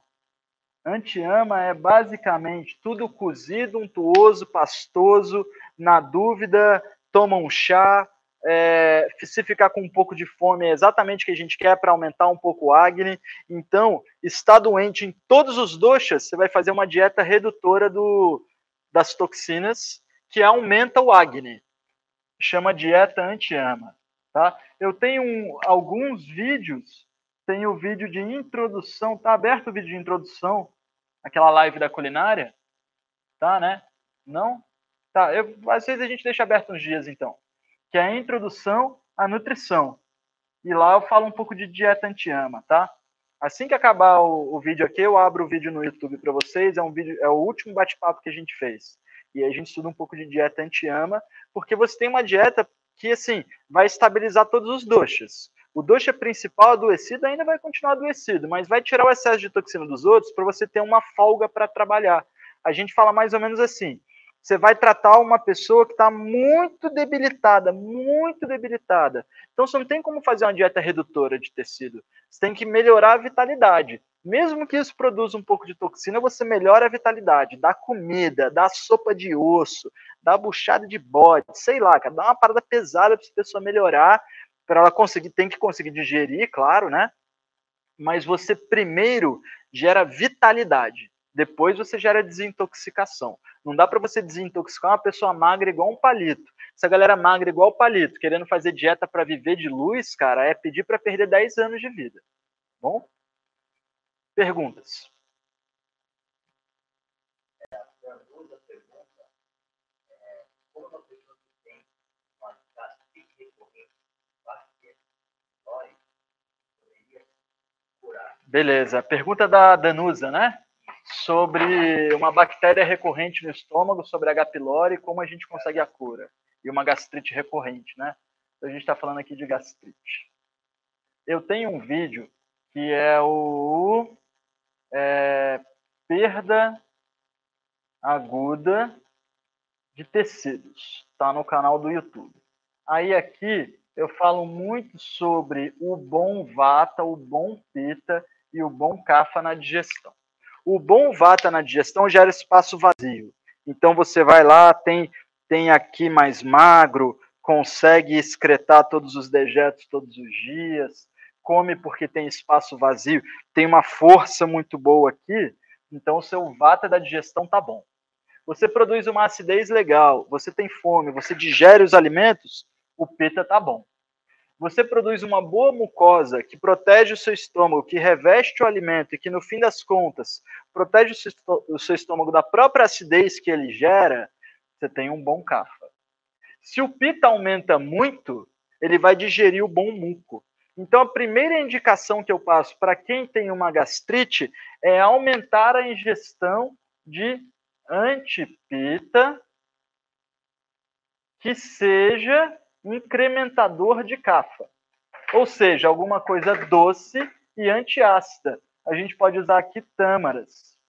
Anti-ama é basicamente tudo cozido, untuoso, pastoso. Na dúvida, toma um chá. Se ficar com um pouco de fome é exatamente o que a gente quer para aumentar um pouco o Agni. Então, está doente em todos os doshas, você vai fazer uma dieta redutora das toxinas, que aumenta o Agni. Chama dieta anti-ama. Tá? Eu tenho alguns vídeos, tem o vídeo de introdução, tá aberto o vídeo de introdução, aquela live da culinária? Tá, né? Não? Tá, às vezes a gente deixa aberto uns dias, então. Que é a introdução à nutrição. E lá eu falo um pouco de dieta anti-ama, tá? Assim que acabar o vídeo aqui, eu abro o vídeo no YouTube para vocês. É o último bate-papo que a gente fez. E aí a gente estuda um pouco de dieta anti-ama, porque você tem uma dieta que, assim, vai estabilizar todos os doshas. O dosha principal adoecido ainda vai continuar adoecido, mas vai tirar o excesso de toxina dos outros para você ter uma folga para trabalhar. A gente fala mais ou menos assim: você vai tratar uma pessoa que está muito debilitada, muito debilitada. Então, você não tem como fazer uma dieta redutora de tecido. Você tem que melhorar a vitalidade. Mesmo que isso produza um pouco de toxina, você melhora a vitalidade. Dá comida, dá sopa de osso, dá buchada de bode, sei lá, dá uma parada pesada para essa pessoa melhorar, para ela conseguir, tem que conseguir digerir, claro, né? Mas você primeiro gera vitalidade. Depois você gera desintoxicação. Não dá para você desintoxicar uma pessoa magra igual um palito. Essa galera magra igual o palito, querendo fazer dieta para viver de luz, cara, é pedir para perder 10 anos de vida. Bom? Perguntas? Beleza. Pergunta da Danusa, né? Sobre uma bactéria recorrente no estômago, sobre H. pylori, como a gente consegue a cura. E uma gastrite recorrente, né? Então a gente está falando aqui de gastrite. Eu tenho um vídeo que é o perda aguda de tecidos. Está no canal do YouTube. Aí aqui eu falo muito sobre o bom vata, o bom pita e o bom kapha na digestão. O bom vata na digestão gera espaço vazio. Então você vai lá, tem aqui mais magro, consegue excretar todos os dejetos todos os dias, come porque tem espaço vazio, tem uma força muito boa aqui, então o seu vata da digestão tá bom. Você produz uma acidez legal, você tem fome, você digere os alimentos, o pita tá bom. Você produz uma boa mucosa que protege o seu estômago, que reveste o alimento e que, no fim das contas, protege o seu estômago da própria acidez que ele gera, você tem um bom kapha. Se o pita aumenta muito, ele vai digerir o bom muco. Então, a primeira indicação que eu passo para quem tem uma gastrite é aumentar a ingestão de antipita que seja incrementador de cafa. Ou seja, alguma coisa doce e antiácida. A gente pode usar aqui tâmaras.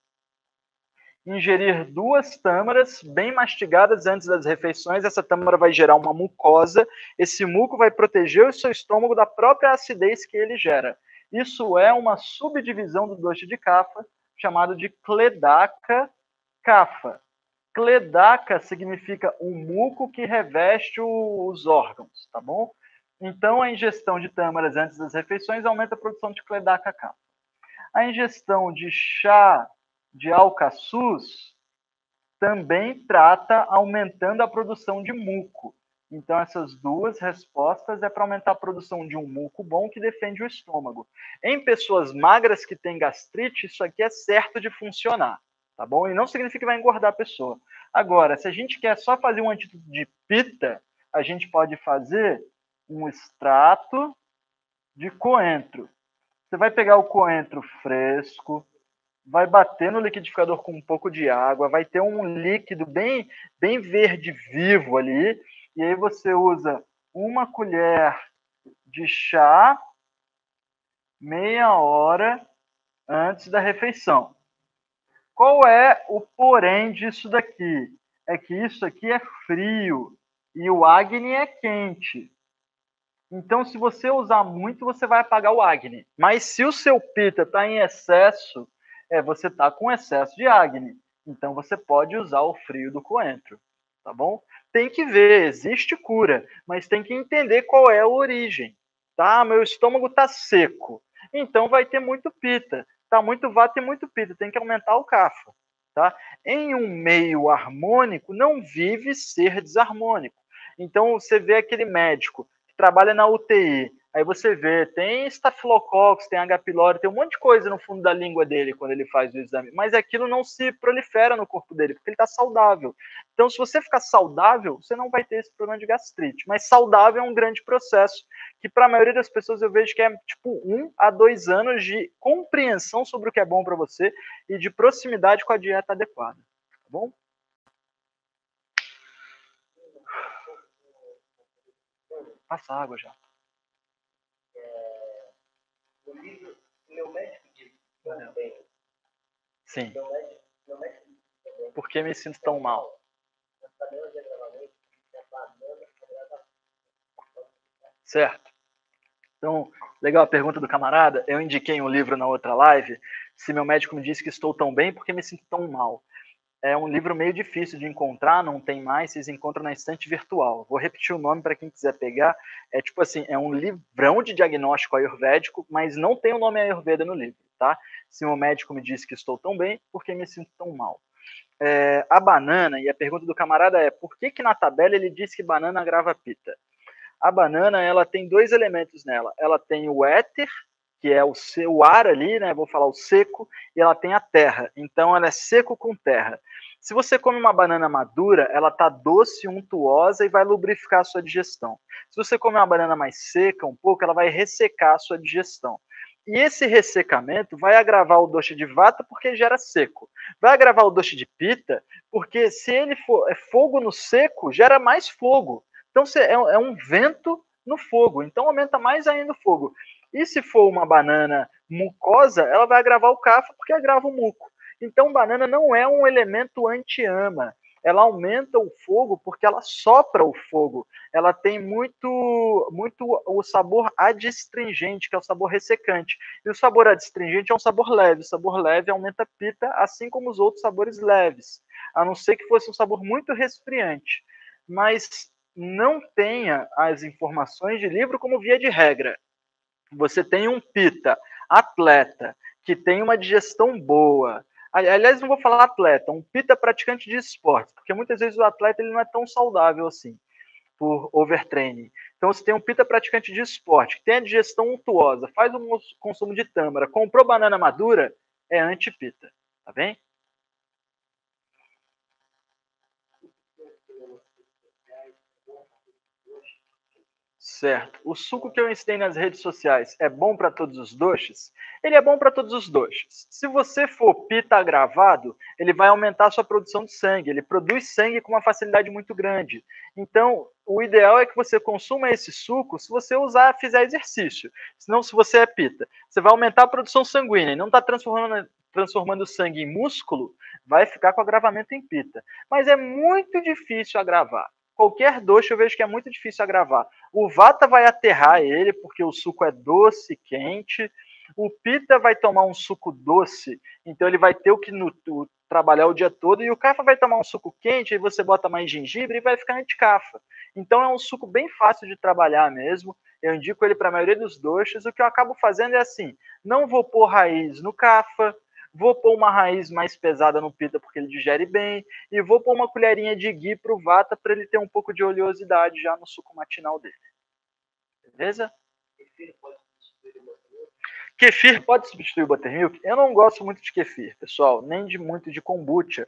Ingerir 2 tâmaras bem mastigadas antes das refeições. Essa tâmara vai gerar uma mucosa. Esse muco vai proteger o seu estômago da própria acidez que ele gera. Isso é uma subdivisão do doce de cafa, chamado de cledaca cafa. Cledaca significa um muco que reveste os órgãos, tá bom? Então, a ingestão de tâmaras antes das refeições aumenta a produção de cledaca cafa. A ingestão de chá de alcaçuz também trata aumentando a produção de muco. Então, essas duas respostas é para aumentar a produção de um muco bom que defende o estômago. Em pessoas magras que têm gastrite, isso aqui é certo de funcionar, tá bom? E não significa que vai engordar a pessoa. Agora, se a gente quer só fazer um antídoto de pita, a gente pode fazer um extrato de coentro. Você vai pegar o coentro fresco, vai bater no liquidificador com um pouco de água, vai ter um líquido bem verde vivo ali, e aí você usa 1 colher de chá meia hora antes da refeição. Qual é o porém disso daqui? É que isso aqui é frio e o Agni é quente. Então, se você usar muito, você vai apagar o Agni. Mas se o seu pita está em excesso, você está com excesso de Agni. Então, você pode usar o frio do coentro, tá bom? Tem que ver, existe cura, mas tem que entender qual é a origem. Tá? Meu estômago está seco, então vai ter muito pita. Tá muito vata e muito pita, tem que aumentar o cafa. Tá? Em um meio harmônico, não vive ser desarmônico. Então, você vê aquele médico trabalha na UTI. Aí você vê, tem estafilococcus, tem H. pylori, tem um monte de coisa no fundo da língua dele quando ele faz o exame. Mas aquilo não se prolifera no corpo dele, porque ele está saudável. Então, se você ficar saudável, você não vai ter esse problema de gastrite. Mas saudável é um grande processo, que para a maioria das pessoas eu vejo que é tipo 1 a 2 anos de compreensão sobre o que é bom para você e de proximidade com a dieta adequada. Tá bom? Passa água já. O livro, meu médico disse também. Sim. Meu médico disse também. Por que me sinto tão mal? Certo. Então, legal a pergunta do camarada. Eu indiquei um livro na outra live. Se meu médico me disse que estou tão bem, por que me sinto tão mal? É um livro meio difícil de encontrar, não tem mais, vocês encontram na estante virtual. Vou repetir o nome para quem quiser pegar. É tipo assim, é um livrão de diagnóstico ayurvédico, mas não tem o nome Ayurveda no livro, tá? Se meu médico me disse que estou tão bem, por que me sinto tão mal? A banana, e a pergunta do camarada é, por que na tabela ele diz que banana agrava pita? A banana, ela tem 2 elementos nela. Ela tem o éter, que é o ar ali, né? Vou falar o seco, e ela tem a terra. Então, ela é seco com terra. Se você come uma banana madura, ela tá doce, untuosa e vai lubrificar a sua digestão. Se você come uma banana mais seca um pouco, ela vai ressecar a sua digestão. E esse ressecamento vai agravar o doce de vata porque gera seco. Vai agravar o doce de pita porque se ele for fogo no seco, gera mais fogo. Então é um vento no fogo, então aumenta mais ainda o fogo. E se for uma banana mucosa, ela vai agravar o cafa porque agrava o muco. Então banana não é um elemento anti-ama. Ela aumenta o fogo porque ela sopra o fogo. Ela tem muito o sabor adstringente, que é o sabor ressecante. E o sabor adstringente é um sabor leve. O sabor leve aumenta a pita, assim como os outros sabores leves. A não ser que fosse um sabor muito resfriante. Mas não tenha as informações de livro como via de regra. Você tem um pita atleta que tem uma digestão boa. Aliás, não vou falar atleta, um pita praticante de esporte, porque muitas vezes o atleta ele não é tão saudável assim, por overtraining. Então, você tem um pita praticante de esporte, que tem a digestão untuosa, faz um consumo de tâmara, comprou banana madura, é anti-pita, tá bem? Certo. O suco que eu ensinei nas redes sociais é bom para todos os doces? Ele é bom para todos os doces. Se você for pita agravado, ele vai aumentar a sua produção de sangue. Ele produz sangue com uma facilidade muito grande. Então, o ideal é que você consuma esse suco se você fizer exercício. Senão, se você é pita, você vai aumentar a produção sanguínea e não está transformando o sangue em músculo, vai ficar com agravamento em pita. Mas é muito difícil agravar. Qualquer doce eu vejo que é muito difícil agravar. O vata vai aterrar ele, porque o suco é doce, quente. O pita vai tomar um suco doce, então ele vai ter o que trabalhar o dia todo. E o kapha vai tomar um suco quente, aí você bota mais gengibre e vai ficar anti-kapha. Então é um suco bem fácil de trabalhar mesmo. Eu indico ele para a maioria dos doces. O que eu acabo fazendo é assim, não vou pôr raiz no kapha, vou pôr uma raiz mais pesada no pita porque ele digere bem, e vou pôr uma colherinha de ghee para o vata para ele ter um pouco de oleosidade já no suco matinal dele. Beleza? Kefir pode substituir o buttermilk? Eu não gosto muito de kefir, pessoal, nem muito de kombucha.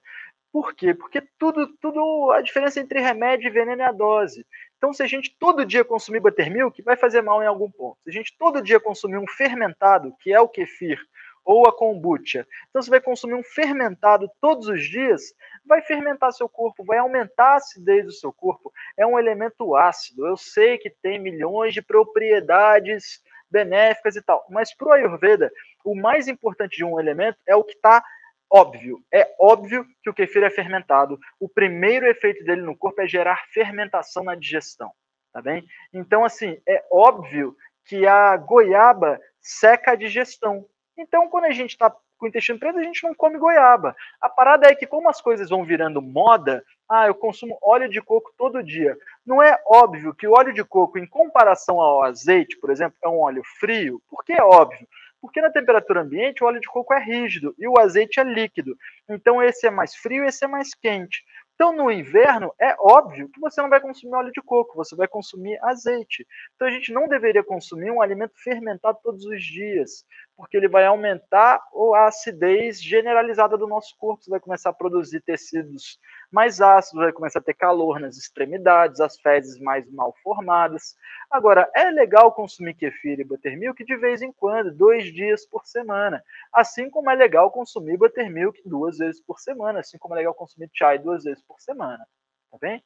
Por quê? Porque a diferença entre remédio e veneno é a dose. Então, se a gente todo dia consumir buttermilk, vai fazer mal em algum ponto. Se a gente todo dia consumir um fermentado, que é o kefir, ou a kombucha, então você vai consumir um fermentado todos os dias, vai fermentar seu corpo, vai aumentar a acidez do seu corpo. É um elemento ácido. Eu sei que tem milhões de propriedades benéficas e tal, mas para o Ayurveda, o mais importante de um elemento é o que está óbvio. É óbvio que o kefir é fermentado. O primeiro efeito dele no corpo é gerar fermentação na digestão, tá bem? Então, assim, é óbvio que a goiaba seca a digestão. Então, quando a gente está com o intestino preso, a gente não come goiaba. A parada é que, como as coisas vão virando moda, eu consumo óleo de coco todo dia. Não é óbvio que o óleo de coco, em comparação ao azeite, por exemplo, é um óleo frio? Por que é óbvio? Porque na temperatura ambiente o óleo de coco é rígido e o azeite é líquido. Então esse é mais frio e esse é mais quente. Então no inverno é óbvio que você não vai consumir óleo de coco, você vai consumir azeite. Então a gente não deveria consumir um alimento fermentado todos os dias, porque ele vai aumentar a acidez generalizada do nosso corpo. Você vai começar a produzir tecidos mais ácidos, vai começar a ter calor nas extremidades, as fezes mais mal formadas. Agora, é legal consumir kefir e buttermilk de vez em quando, 2 dias por semana. Assim como é legal consumir buttermilk 2 vezes por semana, assim como é legal consumir chai 2 vezes por semana. Tá bem?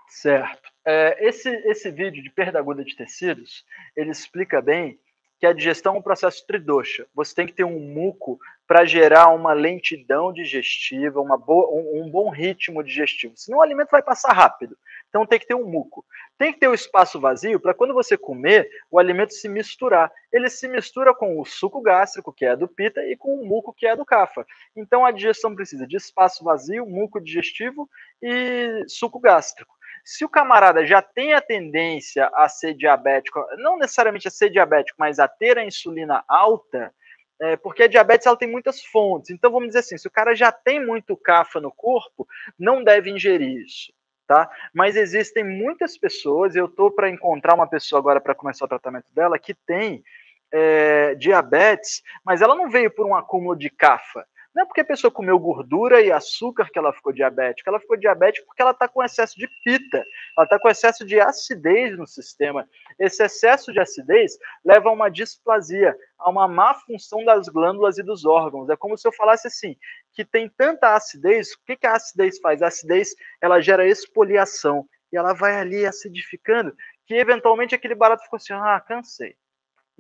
Certo. Esse vídeo de perda aguda de tecidos, ele explica bem que a digestão é um processo tridosha. Você tem que ter um muco para gerar uma lentidão digestiva, um bom ritmo digestivo. Senão o alimento vai passar rápido. Então tem que ter um muco. Tem que ter o espaço vazio para quando você comer, o alimento se misturar. Ele se mistura com o suco gástrico, que é do pita, e com o muco, que é do kapha. Então a digestão precisa de espaço vazio, muco digestivo e suco gástrico. Se o camarada já tem a tendência a ser diabético, não necessariamente a ser diabético, mas a ter a insulina alta, porque a diabetes ela tem muitas fontes. Então vamos dizer assim, se o cara já tem muito kapha no corpo, não deve ingerir isso. Tá? Mas existem muitas pessoas, eu estou para encontrar uma pessoa agora para começar o tratamento dela, que tem diabetes, mas ela não veio por um acúmulo de kapha. Não é porque a pessoa comeu gordura e açúcar que ela ficou diabética. Ela ficou diabética porque ela está com excesso de pita. Ela está com excesso de acidez no sistema. Esse excesso de acidez leva a uma displasia, a uma má função das glândulas e dos órgãos. É como se eu falasse assim, que tem tanta acidez. O que a acidez faz? A acidez ela gera exfoliação. E ela vai ali acidificando, que eventualmente aquele barato ficou assim, cansei.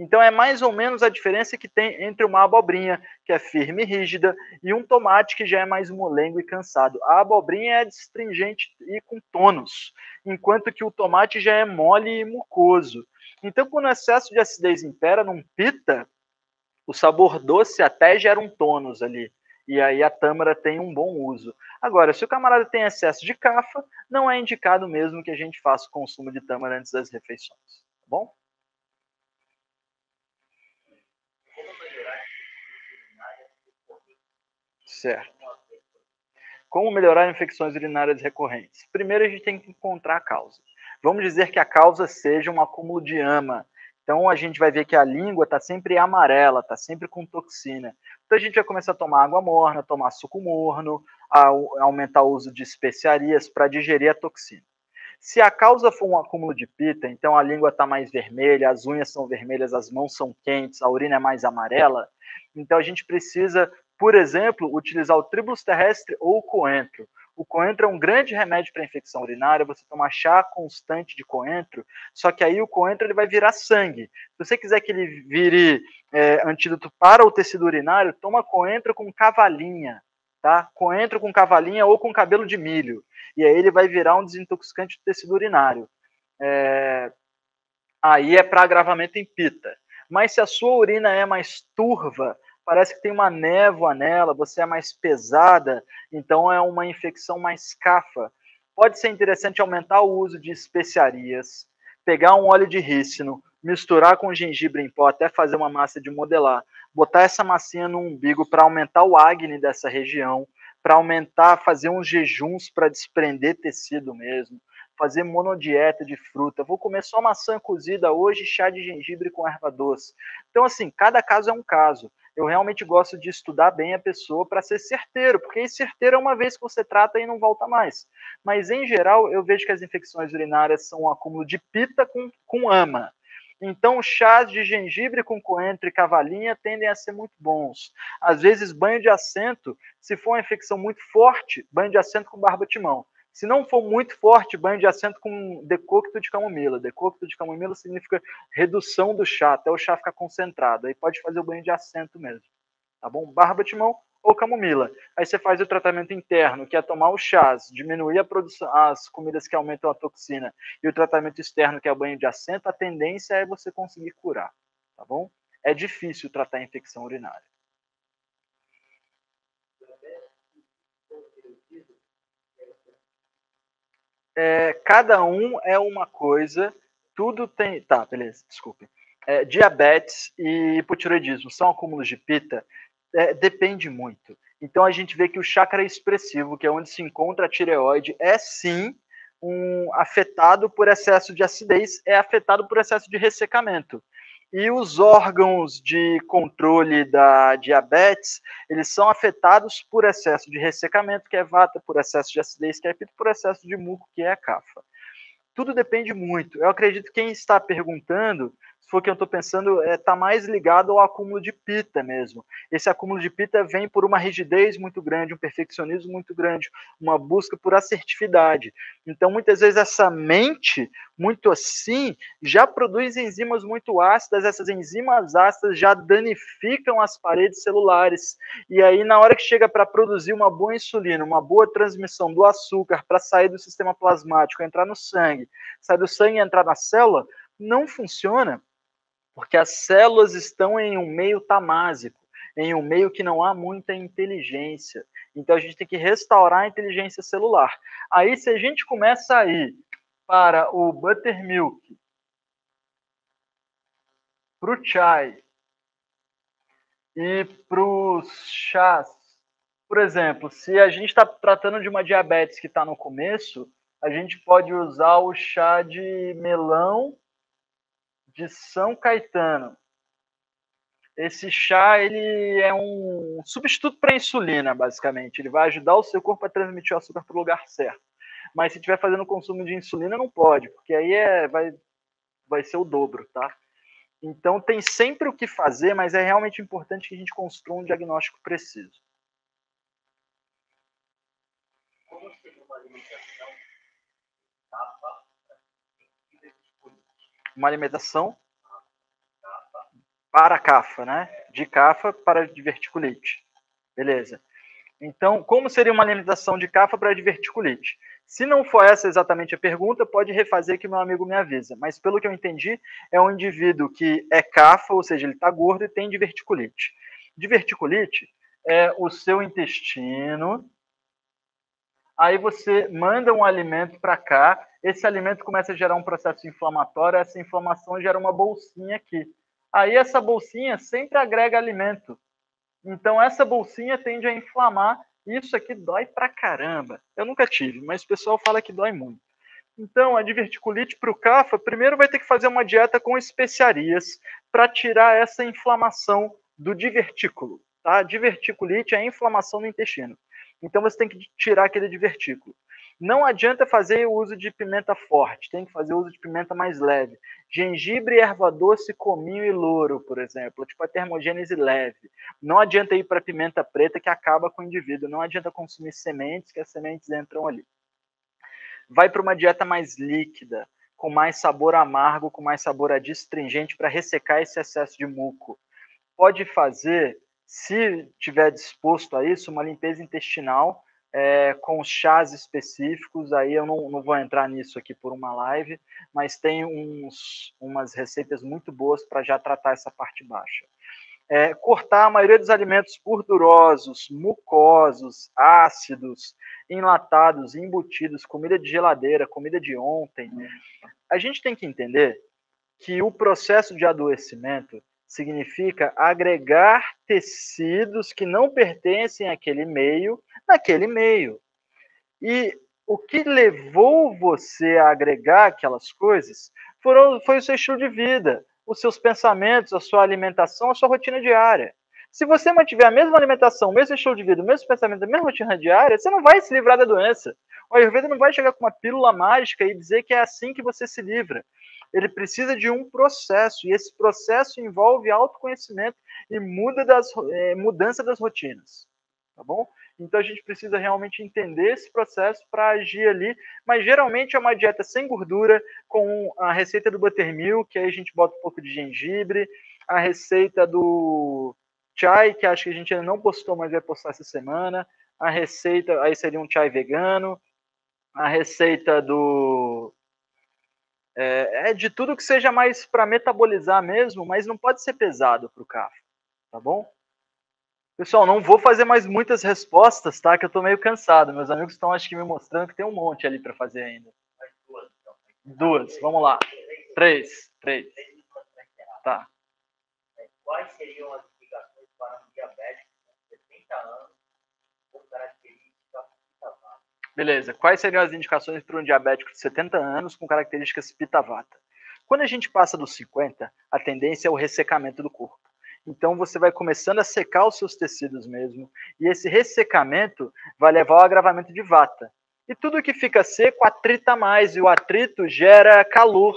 Então é mais ou menos a diferença que tem entre uma abobrinha, que é firme e rígida, e um tomate que já é mais molengo e cansado. A abobrinha é astringente e com tônus, enquanto que o tomate já é mole e mucoso. Então, quando o excesso de acidez impera num pita, o sabor doce até gera um tônus ali. E aí a tâmara tem um bom uso. Agora, se o camarada tem excesso de kapha, não é indicado mesmo que a gente faça o consumo de tâmara antes das refeições. Tá bom? Certo. Como melhorar infecções urinárias recorrentes? Primeiro, a gente tem que encontrar a causa. Vamos dizer que a causa seja um acúmulo de ama. Então a gente vai ver que a língua está sempre amarela, está sempre com toxina. Então a gente vai começar a tomar água morna, tomar suco morno, aumentar o uso de especiarias para digerir a toxina. Se a causa for um acúmulo de pita, então a língua está mais vermelha, as unhas são vermelhas, as mãos são quentes, a urina é mais amarela, então a gente precisa, por exemplo, utilizar o tribulus terrestre ou o coentro. O coentro é um grande remédio para infecção urinária, você toma chá constante de coentro, só que aí o coentro ele vai virar sangue. Se você quiser que ele vire antídoto para o tecido urinário, toma coentro com cavalinha, tá? Coentro com cavalinha ou com cabelo de milho. E aí ele vai virar um desintoxicante do tecido urinário. Aí é para agravamento em pita. Mas se a sua urina é mais turva, parece que tem uma névoa nela, você é mais pesada, então é uma infecção mais cafa. Pode ser interessante aumentar o uso de especiarias, pegar um óleo de rícino, misturar com gengibre em pó até fazer uma massa de modelar, botar essa massinha no umbigo para aumentar o acne dessa região, para aumentar, fazer uns jejuns para desprender tecido mesmo, fazer monodieta de fruta, vou comer só maçã cozida hoje, chá de gengibre com erva doce. Então, assim, cada caso é um caso. Eu realmente gosto de estudar bem a pessoa para ser certeiro, porque certeiro é uma vez que você trata e não volta mais. Mas, em geral, eu vejo que as infecções urinárias são um acúmulo de pita com ama. Então, chás de gengibre com coentro e cavalinha tendem a ser muito bons. Às vezes, banho de assento, se for uma infecção muito forte, banho de assento com barba-timão. Se não for muito forte, banho de assento com decocto de camomila. Decocto de camomila significa redução do chá, até o chá ficar concentrado. Aí pode fazer o banho de assento mesmo. Tá bom? Barba-timão ou camomila. Aí você faz o tratamento interno, que é tomar os chás, diminuir a produção, as comidas que aumentam a toxina, e o tratamento externo, que é o banho de assento, a tendência é você conseguir curar. Tá bom? É difícil tratar a infecção urinária. Cada um é uma coisa, tudo tem. Tá, beleza, desculpe. Diabetes e hipotiroidismo são acúmulos de pita? Depende muito. Então a gente vê que o chakra expressivo, que é onde se encontra a tireoide, é sim afetado por excesso de acidez, é afetado por excesso de ressecamento. E os órgãos de controle da diabetes, eles são afetados por excesso de ressecamento, que é vata, por excesso de acidez, que é pito, por excesso de muco, que é a cafa. Tudo depende muito. Eu acredito que quem está perguntando, se for o que eu estou pensando, está mais ligado ao acúmulo de pita mesmo. Esse acúmulo de pita vem por uma rigidez muito grande, um perfeccionismo muito grande, uma busca por assertividade. Então, muitas vezes, essa mente, muito assim, já produz enzimas muito ácidas, essas enzimas ácidas já danificam as paredes celulares. E aí, na hora que chega para produzir uma boa insulina, uma boa transmissão do açúcar para sair do sistema plasmático, entrar no sangue, sair do sangue e entrar na célula, não funciona, porque as células estão em um meio tamásico, em um meio que não há muita inteligência. Então a gente tem que restaurar a inteligência celular. Aí, se a gente começa a ir para o buttermilk, para o chai e para os chás, por exemplo, se a gente está tratando de uma diabetes que está no começo, a gente pode usar o chá de melão de São Caetano. Esse chá ele é um substituto para a insulina, basicamente. Ele vai ajudar o seu corpo a transmitir o açúcar para o lugar certo. Mas se estiver fazendo consumo de insulina, não pode, porque aí vai ser o dobro, tá? Então tem sempre o que fazer, mas é realmente importante que a gente construa um diagnóstico preciso. Como seria uma alimentação Uma alimentação para CAFA, né? De CAFA para diverticulite. Beleza. Então, como seria uma alimentação de CAFA para diverticulite? Se não for essa exatamente a pergunta, pode refazer que meu amigo me avisa. Mas pelo que eu entendi, é um indivíduo que é CAFA, ou seja, ele está gordo e tem diverticulite. Diverticulite é o seu intestino. Aí você manda um alimento para cá, esse alimento começa a gerar um processo inflamatório, essa inflamação gera uma bolsinha aqui. Aí essa bolsinha sempre agrega alimento. Então essa bolsinha tende a inflamar. Isso aqui dói pra caramba. Eu nunca tive, mas o pessoal fala que dói muito. Então, a diverticulite para o CAFA, primeiro vai ter que fazer uma dieta com especiarias para tirar essa inflamação do divertículo. Tá? Diverticulite é a inflamação no intestino. Então, você tem que tirar aquele divertículo. Não adianta fazer o uso de pimenta forte, tem que fazer o uso de pimenta mais leve. Gengibre, erva doce, cominho e louro, por exemplo, tipo a termogênese leve. Não adianta ir para pimenta preta que acaba com o indivíduo, não adianta consumir sementes, que as sementes entram ali. Vai para uma dieta mais líquida, com mais sabor amargo, com mais sabor adstringente para ressecar esse excesso de muco. Pode fazer, se tiver disposto a isso, uma limpeza intestinal com chás específicos. Aí eu não vou entrar nisso aqui por uma live, mas tem umas receitas muito boas para já tratar essa parte baixa. Cortar a maioria dos alimentos gordurosos, mucosos, ácidos, enlatados, embutidos, comida de geladeira, comida de ontem. A gente tem que entender que o processo de adoecimento significa agregar tecidos que não pertencem àquele meio, naquele meio. E o que levou você a agregar aquelas coisas foi o seu estilo de vida, os seus pensamentos, a sua alimentação, a sua rotina diária. Se você mantiver a mesma alimentação, o mesmo estilo de vida, o mesmo pensamento, a mesma rotina diária, você não vai se livrar da doença. O Ayurveda não vai chegar com uma pílula mágica e dizer que é assim que você se livra. Ele precisa de um processo, e esse processo envolve autoconhecimento e mudança das rotinas. Tá bom? Então a gente precisa realmente entender esse processo para agir ali, mas geralmente é uma dieta sem gordura, com a receita do buttermilk, que aí a gente bota um pouco de gengibre, a receita do chai, que acho que a gente ainda não postou, mas vai postar essa semana, a receita, aí seria um chai vegano, a receita do de tudo que seja mais para metabolizar mesmo, mas não pode ser pesado para o CAF, tá bom? Pessoal, não vou fazer mais muitas respostas, tá? Que eu tô meio cansado. Meus amigos estão, acho que, me mostrando que tem um monte ali para fazer ainda. Duas, vamos lá. Três. Tá. Quais seriam as indicações para um diabético com 70 anos com características Pitta-Vata? Beleza. Quais seriam as indicações para um diabético de 70 anos com características Pitta-Vata? Quando a gente passa dos 50, a tendência é o ressecamento do corpo. Então você vai começando a secar os seus tecidos mesmo, e esse ressecamento vai levar ao agravamento de vata. E tudo que fica seco atrita mais, e o atrito gera calor,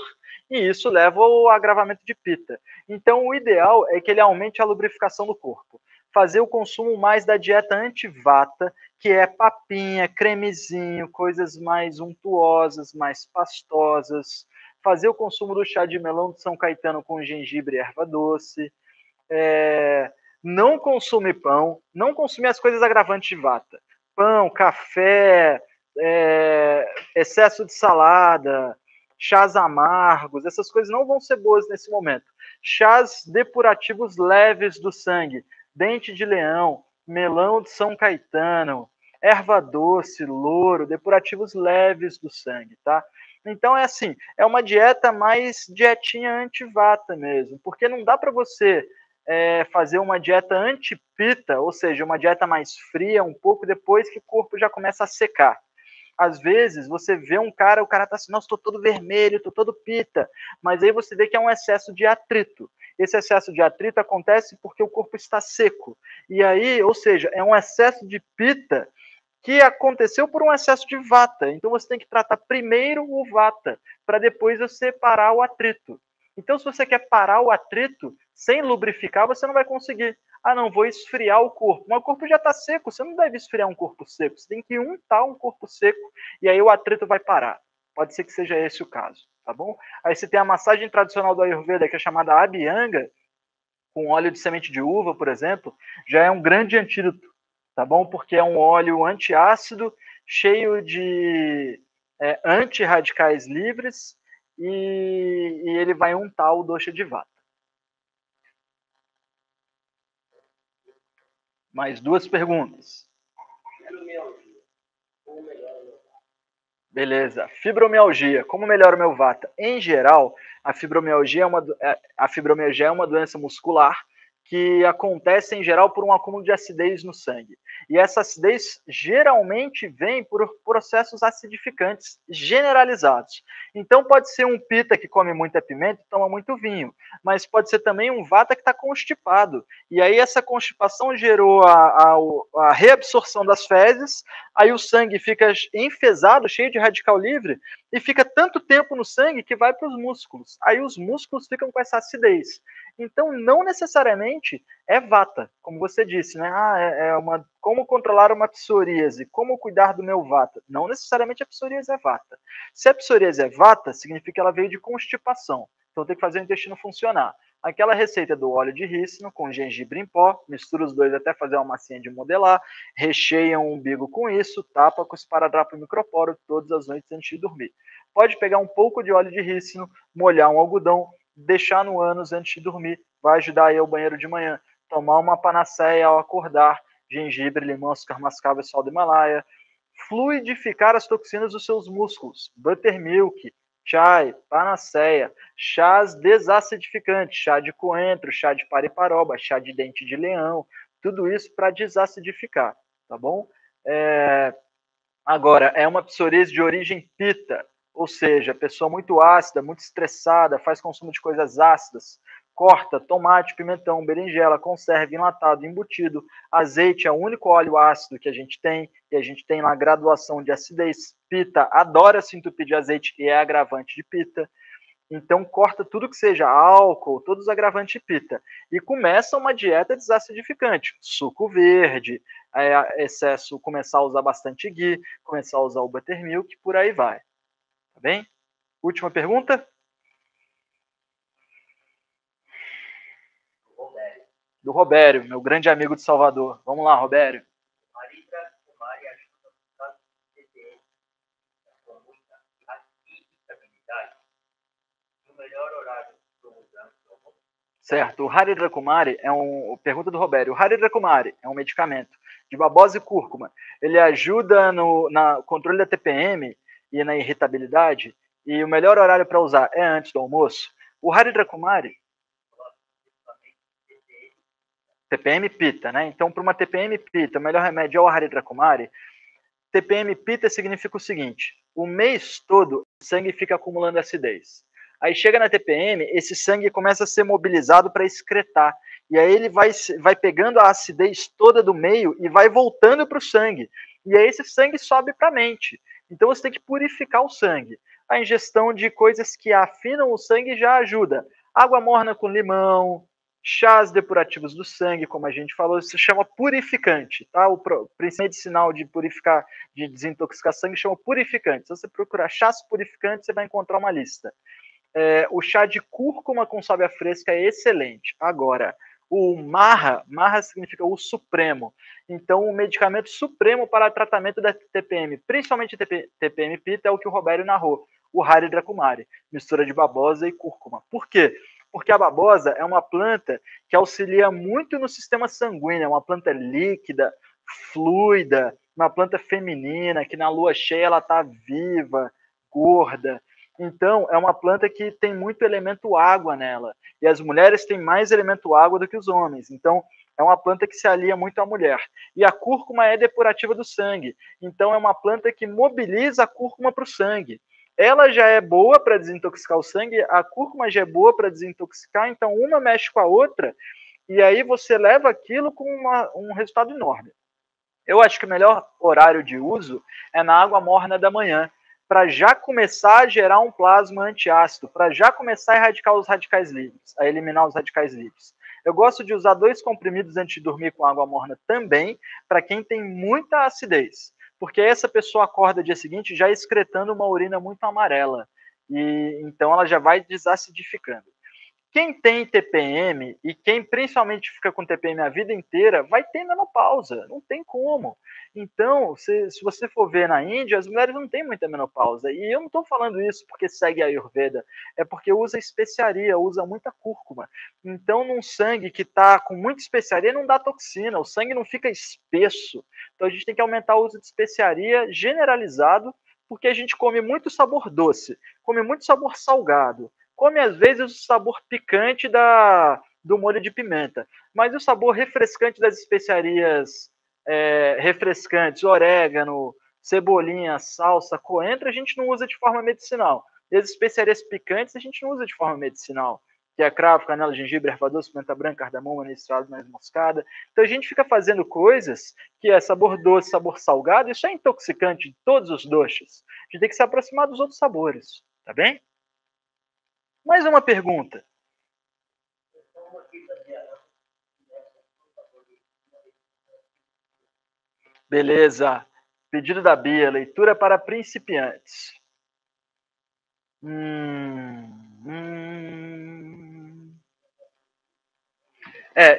e isso leva ao agravamento de pita. Então o ideal é que ele aumente a lubrificação do corpo. Fazer o consumo mais da dieta anti-vata, que é papinha, cremezinho, coisas mais untuosas, mais pastosas. Fazer o consumo do chá de melão de São Caetano com gengibre e erva doce. Não consumir pão, não consumir as coisas agravantes de vata. Pão, café, excesso de salada, chás amargos, essas coisas não vão ser boas nesse momento. Chás depurativos leves do sangue, dente de leão, melão de São Caetano, erva doce, louro, depurativos leves do sangue, tá? Então é assim, é uma dieta mais dietinha anti-vata mesmo, porque não dá para você fazer uma dieta anti-pita, ou seja, uma dieta mais fria um pouco depois que o corpo já começa a secar. Às vezes você vê o cara tá assim, nossa, estou todo vermelho, estou todo pita, mas aí você vê que é um excesso de atrito. Esse excesso de atrito acontece porque o corpo está seco. E aí, ou seja, é um excesso de pita que aconteceu por um excesso de vata. Então você tem que tratar primeiro o vata, para depois você parar o atrito. Então, se você quer parar o atrito sem lubrificar, você não vai conseguir. Ah, não, vou esfriar o corpo. Mas o corpo já está seco, você não deve esfriar um corpo seco. Você tem que untar um corpo seco e aí o atrito vai parar. Pode ser que seja esse o caso, tá bom? Aí você tem a massagem tradicional do Ayurveda, que é chamada Abhyanga, com óleo de semente de uva, por exemplo, já é um grande antídoto, tá bom? Porque é um óleo antiácido, cheio de antirradicais livres, e ele vai untar o dosha de vata. Mais duas perguntas. Beleza. Fibromialgia. Como melhora o meu vata? Em geral, a fibromialgia é uma doença muscular que acontece, em geral, por um acúmulo de acidez no sangue. E essa acidez geralmente vem por processos acidificantes generalizados. Então pode ser um pita que come muita pimenta e toma muito vinho, mas pode ser também um vata que está constipado. E aí essa constipação gerou a reabsorção das fezes, aí o sangue fica enfesado, cheio de radical livre, e fica tanto tempo no sangue que vai para os músculos. Aí os músculos ficam com essa acidez. Então, não necessariamente é vata, como você disse, né? Como controlar uma psoríase, como cuidar do meu vata. Não necessariamente a psoríase é vata. Se a psoríase é vata, significa que ela veio de constipação. Então, tem que fazer o intestino funcionar. Aquela receita do óleo de rícino com gengibre em pó, mistura os dois até fazer uma massinha de modelar, recheia o umbigo com isso, tapa com esparadrapo microporo todas as noites antes de dormir. Pode pegar um pouco de óleo de rícino, molhar um algodão, deixar no ânus antes de dormir, vai ajudar aí ao banheiro de manhã. Tomar uma panaceia ao acordar, gengibre, limão, açúcar mascavo e sal do Himalaia. Fluidificar as toxinas dos seus músculos, buttermilk, chai, panaceia, chás desacidificantes, chá de coentro, chá de pariparoba, chá de dente de leão, tudo isso para desacidificar, tá bom? Agora, é uma psoríase de origem pita, ou seja, pessoa muito ácida, muito estressada, faz consumo de coisas ácidas, corta tomate, pimentão, berinjela, conserva, enlatado, embutido, azeite é o único óleo ácido que a gente tem, e a gente tem lá graduação de acidez. Pita adora se entupir de azeite e é agravante de pita. Então corta tudo que seja álcool, todos os agravantes de pita. E começa uma dieta desacidificante. Suco verde, excesso, começar a usar bastante ghee, começar a usar o buttermilk, por aí vai. Tá bem? Última pergunta? Do Robério, meu grande amigo de Salvador. Vamos lá, Robério. Certo, o Haridra Kumari pergunta do Robério, o Haridra Kumari é um medicamento de babosa e cúrcuma. Ele ajuda no controle da TPM e na irritabilidade, e o melhor horário para usar é antes do almoço. O Haridra Kumari, TPM Pita, né? Então, para uma TPM Pita, o melhor remédio é o Haridra Kumari. TPM Pita significa o seguinte, o mês todo o sangue fica acumulando acidez. Aí chega na TPM, esse sangue começa a ser mobilizado para excretar. E aí ele vai pegando a acidez toda do meio e vai voltando para o sangue. E aí esse sangue sobe para a mente. Então você tem que purificar o sangue. A ingestão de coisas que afinam o sangue já ajuda. Água morna com limão, chás depurativos do sangue, como a gente falou, isso se chama purificante. Tá? O princípio medicinal de purificar, de desintoxicar sangue, chama purificante. Se você procurar chás purificantes, você vai encontrar uma lista. O chá de cúrcuma com sábia fresca é excelente. Agora, o marra significa o supremo. Então, o medicamento supremo para tratamento da TPM, principalmente TPM Pita, é o que o Robério narrou, o Haridra Kumari, mistura de babosa e cúrcuma. Por quê? Porque a babosa é uma planta que auxilia muito no sistema sanguíneo, é uma planta líquida, fluida, uma planta feminina, que na lua cheia ela está viva, gorda. Então, é uma planta que tem muito elemento água nela. E as mulheres têm mais elemento água do que os homens. Então, é uma planta que se alia muito à mulher. E a cúrcuma é depurativa do sangue. Então, é uma planta que mobiliza a cúrcuma para o sangue. Ela já é boa para desintoxicar o sangue, a cúrcuma já é boa para desintoxicar, então uma mexe com a outra, e aí você leva aquilo com um resultado enorme. Eu acho que o melhor horário de uso é na água morna da manhã, para já começar a gerar um plasma antiácido, para já começar a erradicar os radicais livres, a eliminar os radicais livres. Eu gosto de usar 2 comprimidos antes de dormir com água morna também, para quem tem muita acidez, porque essa pessoa acorda dia seguinte já excretando uma urina muito amarela, e então ela já vai desacidificando. Quem tem TPM e quem principalmente fica com TPM a vida inteira vai ter menopausa, não tem como. Então, se você for ver na Índia, as mulheres não têm muita menopausa. E eu não estou falando isso porque segue a Ayurveda, é porque usa especiaria, usa muita cúrcuma. Então, num sangue que está com muita especiaria, não dá toxina, o sangue não fica espesso. Então, a gente tem que aumentar o uso de especiaria generalizado, porque a gente come muito sabor doce, come muito sabor salgado, come às vezes o sabor picante do molho de pimenta, mas o sabor refrescante das especiarias refrescantes, orégano, cebolinha, salsa, coentro, a gente não usa de forma medicinal. E as especiarias picantes a gente não usa de forma medicinal, que é cravo, canela, gengibre, erva doce, pimenta branca, cardamomo, anis, noz moscada. Então a gente fica fazendo coisas que é sabor doce, sabor salgado, isso é intoxicante de todos os doces. A gente tem que se aproximar dos outros sabores, tá bem? Mais uma pergunta. Beleza. Pedido da Bia, leitura para principiantes.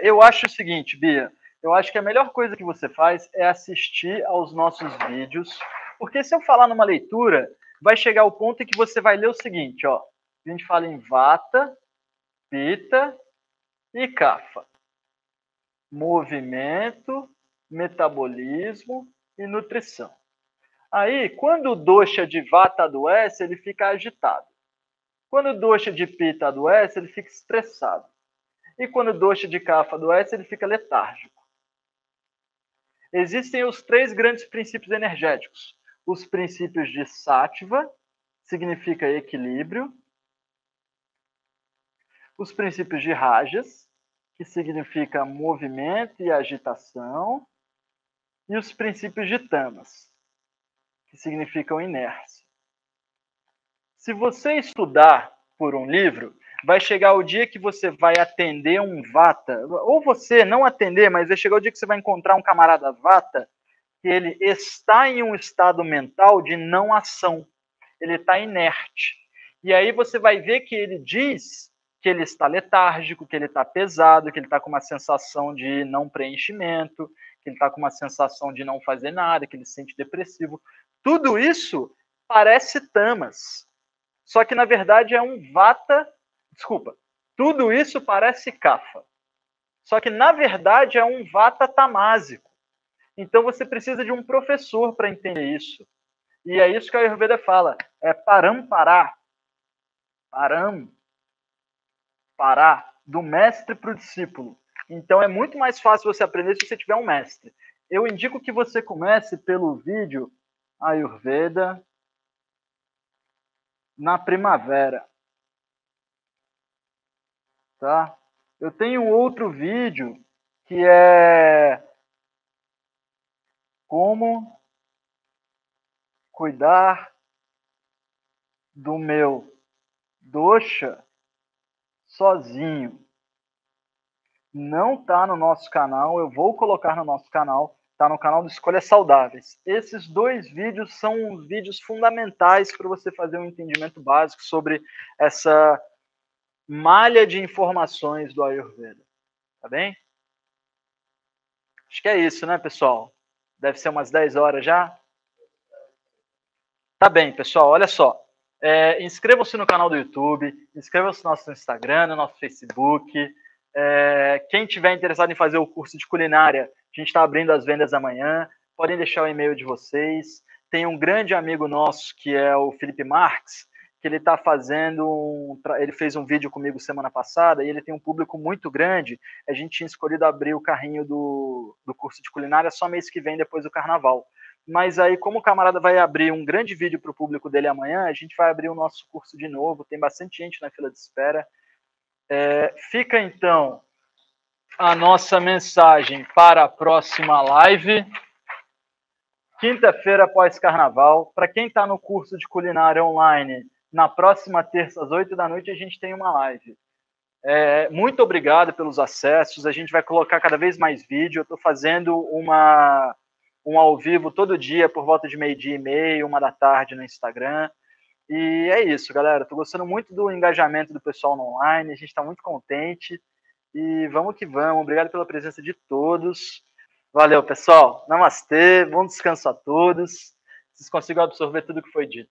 Eu acho o seguinte, Bia. Eu acho que a melhor coisa que você faz é assistir aos nossos vídeos, porque se eu falar numa leitura, vai chegar o ponto em que você vai ler o seguinte, ó. A gente fala em vata, pitta e kapha. Movimento, metabolismo e nutrição. Aí, quando o dosha de vata adoece, ele fica agitado. Quando o dosha de pitta adoece, ele fica estressado. E quando o dosha de kapha adoece, ele fica letárgico. Existem os 3 grandes princípios energéticos. Os princípios de sattva, significa equilíbrio. Os princípios de rajas, que significa movimento e agitação. E os princípios de tamas, que significam inércia. Se você estudar por um livro, vai chegar o dia que você vai atender um vata, ou você não atender, mas vai chegar o dia que você vai encontrar um camarada vata, que ele está em um estado mental de não ação, ele está inerte. E aí você vai ver que ele diz que ele está letárgico, que ele está pesado, que ele está com uma sensação de não preenchimento, que ele está com uma sensação de não fazer nada, que ele se sente depressivo. Tudo isso parece tamas. Só que, na verdade, é um vata... Desculpa. Tudo isso parece kapha. Só que, na verdade, é um vata tamásico. Então, você precisa de um professor para entender isso. E é isso que a Ayurveda fala. É parampará. Pará. Do mestre para o discípulo. Então, é muito mais fácil você aprender se você tiver um mestre. Eu indico que você comece pelo vídeo Ayurveda na primavera. Tá? Eu tenho outro vídeo que é como cuidar do meu dosha sozinho. Não está no nosso canal, eu vou colocar no nosso canal, está no canal do Escolhas Saudáveis. Esses 2 vídeos são os vídeos fundamentais para você fazer um entendimento básico sobre essa malha de informações do Ayurveda. Tá bem? Acho que é isso, né, pessoal? Deve ser umas 10 horas já. Tá bem, pessoal, olha só. Inscrevam-se no canal do YouTube, inscrevam-se no nosso Instagram, no nosso Facebook. Quem tiver interessado em fazer o curso de culinária, a gente está abrindo as vendas amanhã. Podem deixar o e-mail de vocês. Tem um grande amigo nosso, que é o Felipe Marques, que ele está fazendo... Ele fez um vídeo comigo semana passada e ele tem um público muito grande. A gente tinha escolhido abrir o carrinho do curso de culinária só mês que vem, depois do carnaval. Mas aí, como o camarada vai abrir um grande vídeo para o público dele amanhã, a gente vai abrir o nosso curso de novo. Tem bastante gente na fila de espera. Fica, então, a nossa mensagem para a próxima live. Quinta-feira após carnaval. Para quem está no curso de culinária online, na próxima terça, às 8 da noite, a gente tem uma live. Muito obrigado pelos acessos. A gente vai colocar cada vez mais vídeo. Eu estou fazendo um ao vivo todo dia, por volta de 12:30, 1 da tarde no Instagram. E é isso, galera. Estou gostando muito do engajamento do pessoal no online. A gente está muito contente. E vamos que vamos. Obrigado pela presença de todos. Valeu, pessoal. Namastê. Bom descanso a todos. Vocês consigam absorver tudo que foi dito.